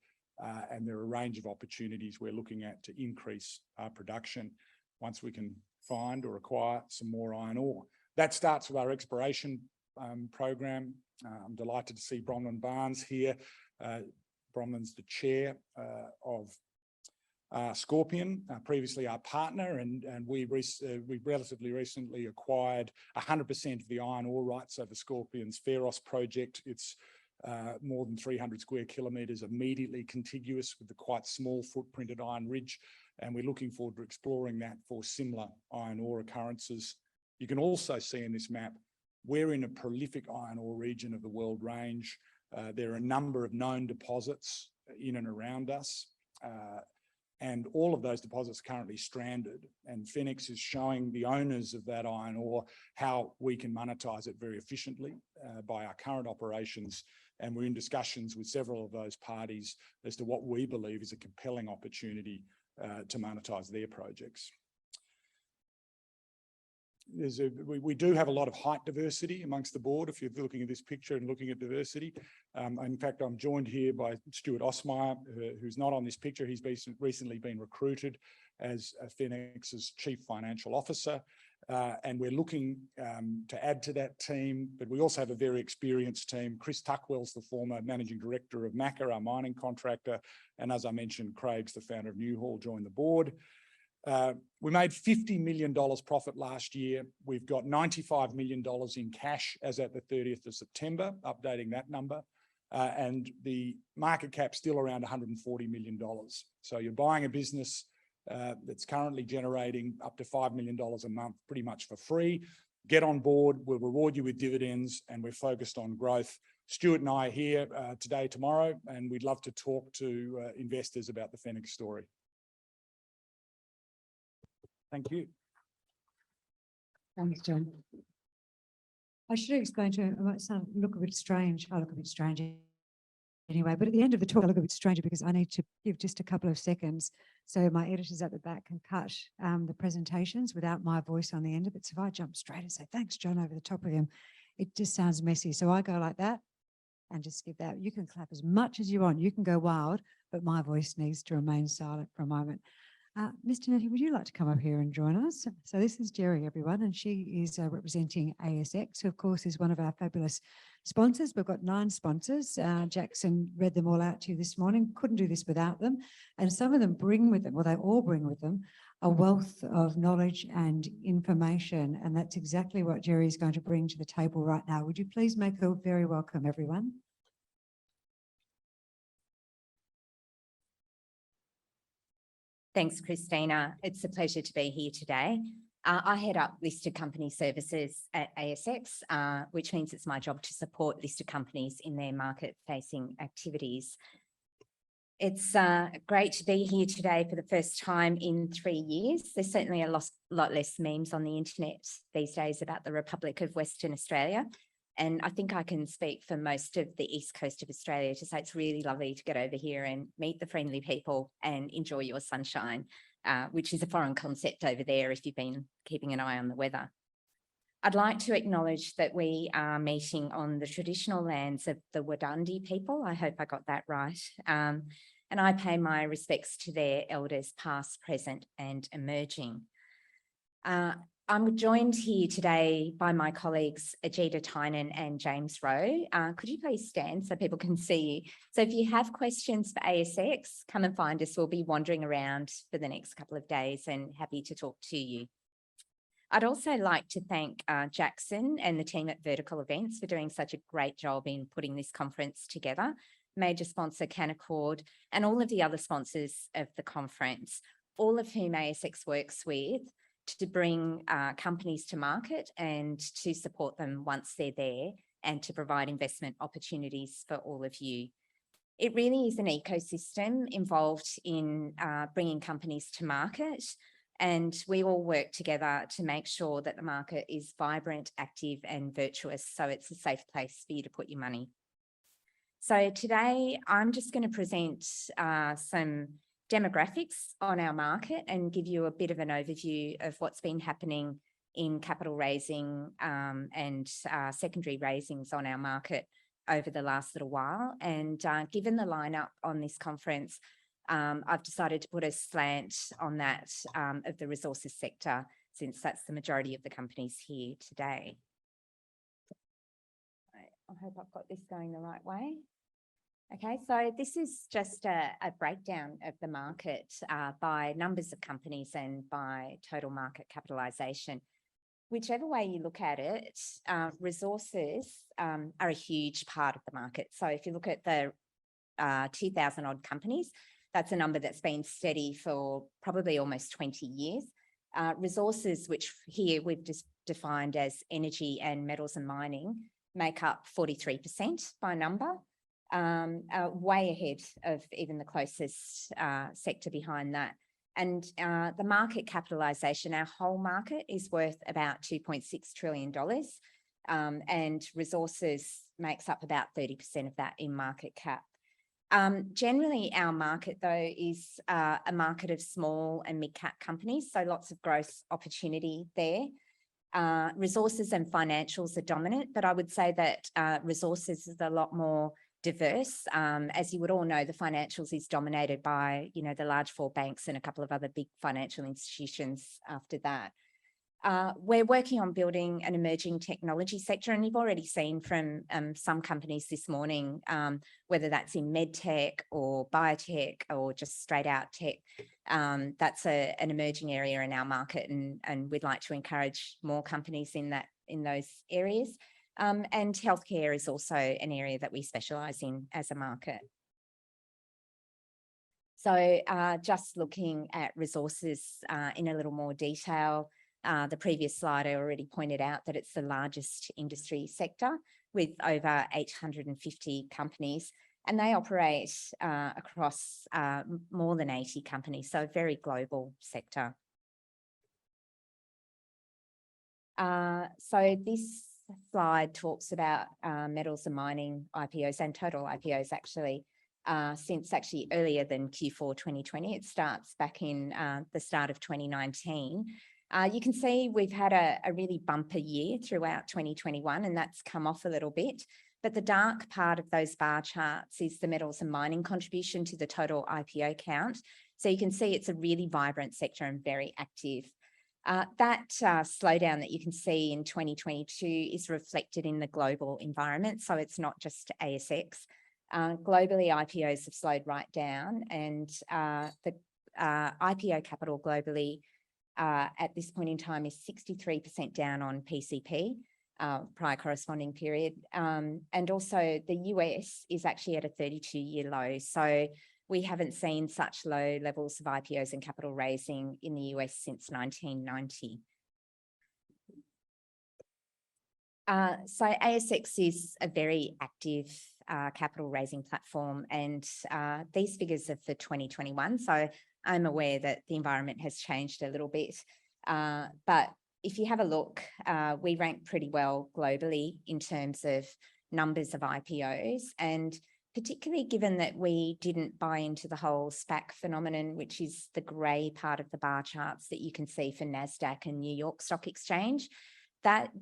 and there are a range of opportunities we're looking at to increase our production once we can find or acquire some more iron ore. That starts with our exploration program. I'm delighted to see Bronwyn Barnes here. Bronwyn's the chair of Scorpion, previously our partner, and we relatively recently acquired 100% of the iron ore rights over Scorpion's Pharos project. It's more than 300 square kilometres immediately contiguous with the quite small footprint at Iron Ridge, and we're looking forward to exploring that for similar iron ore occurrences. You can also see in this map, we're in a prolific iron ore region of the World Range. There are a number of known deposits in and around us. And all of those deposits are currently stranded, and Fenix is showing the owners of that iron ore how we can monetize it very efficiently by our current operations. And we're in discussions with several of those parties as to what we believe is a compelling opportunity to monetize their projects. We do have a lot of height diversity amongst the board, if you're looking at this picture and looking at diversity. In fact, I'm joined here by Stuart Osmeyer, who's not on this picture. He's recently been recruited as Fenix's Chief Financial Officer. And we're looking to add to that team, but we also have a very experienced team. Chris Tuckwell's the former Managing Director of Macca, our mining contractor. And as I mentioned, Craig's the founder of Newhaul, joined the board. We made $50 million profit last year. We've got $95 million in cash as at the 30th of September, updating that number. And the market cap's still around $140 million. So you're buying a business that's currently generating up to $5 million a month, pretty much for free. Get on board, we'll reward you with dividends, and we're focused on growth. Stuart and I are here today, tomorrow, and we'd love to talk to investors about the Fenix story. Thank you. Thanks, John. I should explain to him, it might look a bit strange. I look a bit strange anyway, but at the end of the talk, I look a bit stranger because I need to give just a couple of seconds so my editors at the back can cut the presentations without my voice on the end of it. So if I jump straight and say, thanks, John, over the top of him, it just sounds messy. So I go like that and just give that. You can clap as much as you want. You can go wild, but my voice needs to remain silent for a moment. Ms. Tenneti, would you like to come up here and join us? So this is Giri, everyone, and she is representing ASX, who of course is one of our fabulous sponsors. We've got 9 sponsors. Jackson read them all out to you this morning. Couldn't do this without them. And some of them bring with them, well, they all bring with them, a wealth of knowledge and information. And that's exactly what Giri is going to bring to the table right now. Would you please make her very welcome, everyone? Thanks, Christina. It's a pleasure to be here today. I head up listed company services at ASX, which means it's my job to support listed companies in their market-facing activities. It's great to be here today for the first time in 3 years. There's certainly a lot less memes on the internet these days about the Republic of Western Australia. And I think I can speak for most of the east coast of Australia to say it's really lovely to get over here and meet the friendly people and enjoy your sunshine, which is a foreign concept over there if you've been keeping an eye on the weather. I'd like to acknowledge that we are meeting on the traditional lands of the Wadandi people. I hope I got that right. And I pay my respects to their elders past, present and emerging. I'm joined here today by my colleagues, Ajita Tynan and James Rowe. Could you please stand so people can see you? So if you have questions for ASX, come and find us. We'll be wandering around for the next couple of days and happy to talk to you. I'd also like to thank Jackson and the team at Vertical Events for doing such a great job in putting this conference together, major sponsor Canaccord, and all of the other sponsors of the conference, all of whom ASX works with to bring companies to market and to support them once they're there and to provide investment opportunities for all of you. It really is an ecosystem involved in bringing companies to market, and we all work together to make sure that the market is vibrant, active and virtuous, so it's a safe place for you to put your money. So today I'm just going to present some demographics on our market and give you a bit of an overview of what's been happening in capital raising and secondary raisings on our market over the last little while. And given the lineup on this conference, I've decided to put a slant on that of the resources sector, since that's the majority of the companies here today. I hope I've got this going the right way. Okay, so this is just a breakdown of the market by numbers of companies and by total market capitalisation. Whichever way you look at it, resources are a huge part of the market. So if you look at the 2,000 odd companies, that's a number that's been steady for probably almost 20 years. Resources, which here we've just defined as energy and metals and mining, make up 43% by number. Way ahead of even the closest sector behind that. And the market capitalisation, our whole market is worth about $2.6 trillion, and resources makes up about 30% of that in market cap. Generally, our market, though, is a market of small and mid-cap companies, so lots of growth opportunity there. Resources and financials are dominant, but I would say that resources is a lot more diverse. As you would all know, the financials is dominated by, the large 4 banks and a couple of other big financial institutions after that. We're working on building an emerging technology sector, and you've already seen from some companies this morning, whether that's in medtech or biotech or just straight out tech, that's an emerging area in our market, and we'd like to encourage more companies in those areas. And healthcare is also an area that we specialise in as a market. So just looking at resources in a little more detail, the previous slide I already pointed out that it's the largest industry sector with over 850 companies, and they operate across more than 80 companies, so a very global sector. So this slide talks about metals and mining IPOs and total IPOs actually, since actually earlier than Q4 2020. It starts back in the start of 2019. You can see we've had a really bumper year throughout 2021, and that's come off a little bit. But the dark part of those bar charts is the metals and mining contribution to the total IPO count. So you can see it's a really vibrant sector and very active. That slowdown that you can see in 2022 is reflected in the global environment. So it's not just ASX. Globally, IPOs have slowed right down, and the IPO capital globally at this point in time is 63% down on PCP, prior corresponding period. And also the US is actually at a 32-year low. So we haven't seen such low levels of IPOs and capital raising in the US since 1990. So ASX is a very active capital raising platform, and these figures are for 2021. So I'm aware that the environment has changed a little bit, but if you have a look, we rank pretty well globally in terms of numbers of IPOs, and particularly given that we didn't buy into the whole SPAC phenomenon, which is the grey part of the bar charts that you can see for NASDAQ and New York Stock Exchange.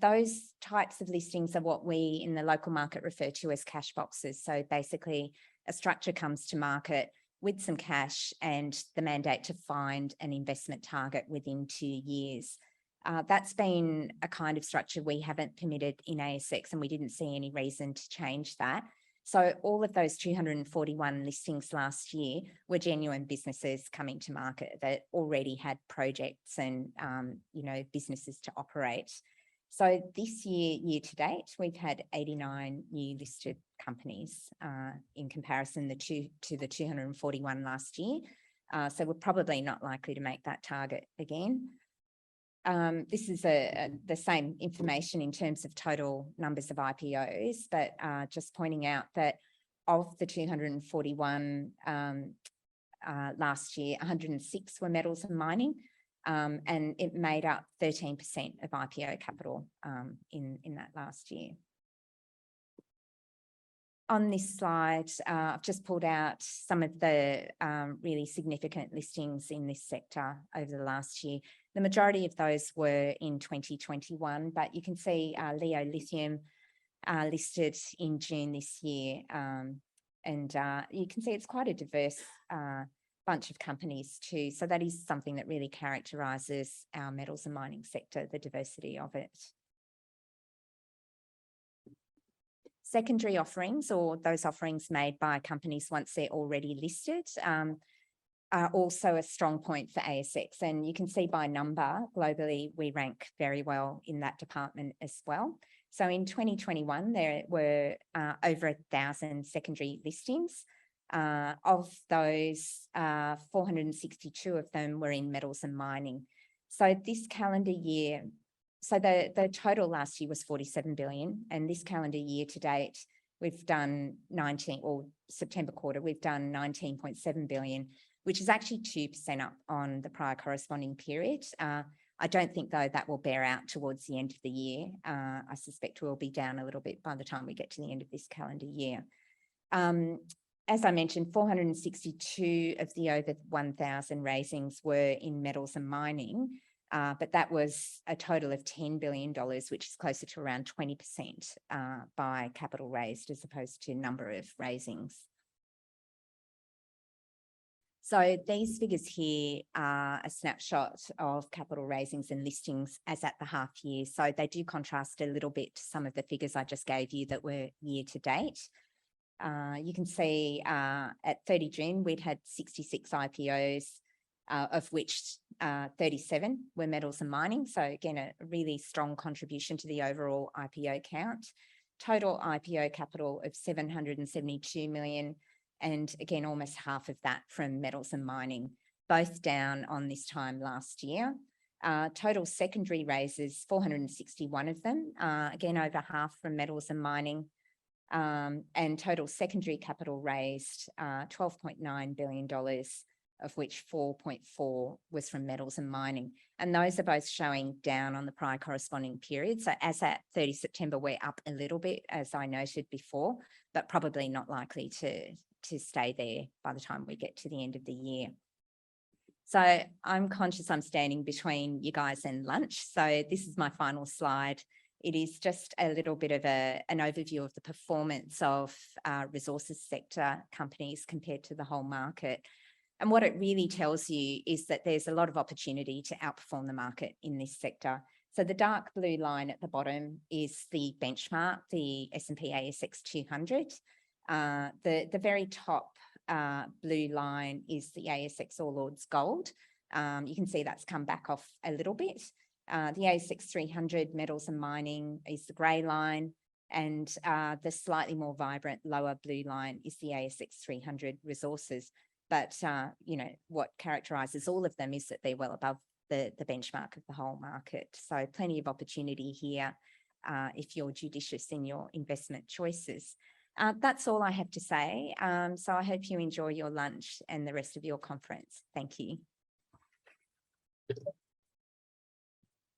Those types of listings are what we in the local market refer to as cash boxes. So basically a structure comes to market with some cash and the mandate to find an investment target within 2 years. That's been a kind of structure we haven't permitted in ASX, and we didn't see any reason to change that. So all of those 241 listings last year were genuine businesses coming to market that already had projects and businesses to operate. So this year to date, we've had 89 new listed companies in comparison to the 241 last year. So we're probably not likely to make that target again. This is the same information in terms of total numbers of IPOs, but just pointing out that of the 241 last year, 106 were metals and mining, and it made up 13% of IPO capital in that last year. On this slide, I've just pulled out some of the really significant listings in this sector over the last year. The majority of those were in 2021, but you can see Leo Lithium listed in June this year. And you can see it's quite a diverse bunch of companies too. So that is something that really characterises our metals and mining sector, the diversity of it. Secondary offerings, or those offerings made by companies once they're already listed, are also a strong point for ASX. And you can see by number, globally, we rank very well in that department as well. So in 2021, there were over 1,000 secondary listings. Of those, 462 of them were in metals and mining. So this calendar year, so the total last year was 47 billion, and this calendar year to date, we've done September quarter, we've done 19.7 billion, which is actually 2% up on the prior corresponding period. I don't think, though, that will bear out towards the end of the year. I suspect we'll be down a little bit by the time we get to the end of this calendar year. As I mentioned, 462 of the over 1,000 raisings were in metals and mining, but that was a total of $10 billion, which is closer to around 20% by capital raised as opposed to number of raisings. So these figures here are a snapshot of capital raisings and listings as at the half year. So they do contrast a little bit to some of the figures I just gave you that were year to date. You can see at 30 June, we'd had 66 IPOs, of which 37 were metals and mining. So again, a really strong contribution to the overall IPO count. Total IPO capital of 772 million. And again, almost half of that from metals and mining, both down on this time last year. Total secondary raises, 461 of them, again, over half from metals and mining. And total secondary capital raised, $12.9 billion, of which 4.4 was from metals and mining. And those are both showing down on the prior corresponding period. So as at 30 September, we're up a little bit, as I noted before, but probably not likely to stay there by the time we get to the end of the year. So I'm conscious I'm standing between you guys and lunch. So this is my final slide. It is just a little bit of an overview of the performance of resources sector companies compared to the whole market. And what it really tells you is that there's a lot of opportunity to outperform the market in this sector. So the dark blue line at the bottom is the benchmark, the S&P ASX 200. The very top blue line is the ASX All Ords Gold. You can see that's come back off a little bit. The ASX 300 metals and mining is the grey line, and the slightly more vibrant lower blue line is the ASX 300 resources. But, you know, what characterises all of them is that they're well above the benchmark of the whole market. So plenty of opportunity here if you're judicious in your investment choices. That's all I have to say. So I hope you enjoy your lunch and the rest of your conference. Thank you.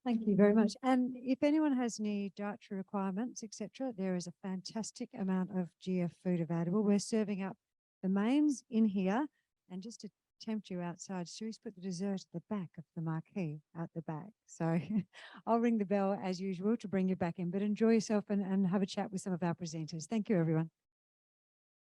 Thank you very much. And if anyone has any dietary requirements, etc., there is a fantastic amount of GF food available. We're serving up the mains in here, and just to tempt you outside, Sherry's put the dessert at the back of the marquee out the back. So I'll ring the bell as usual to bring you back in, but enjoy yourself and have a chat with some of our presenters. Thank you, everyone.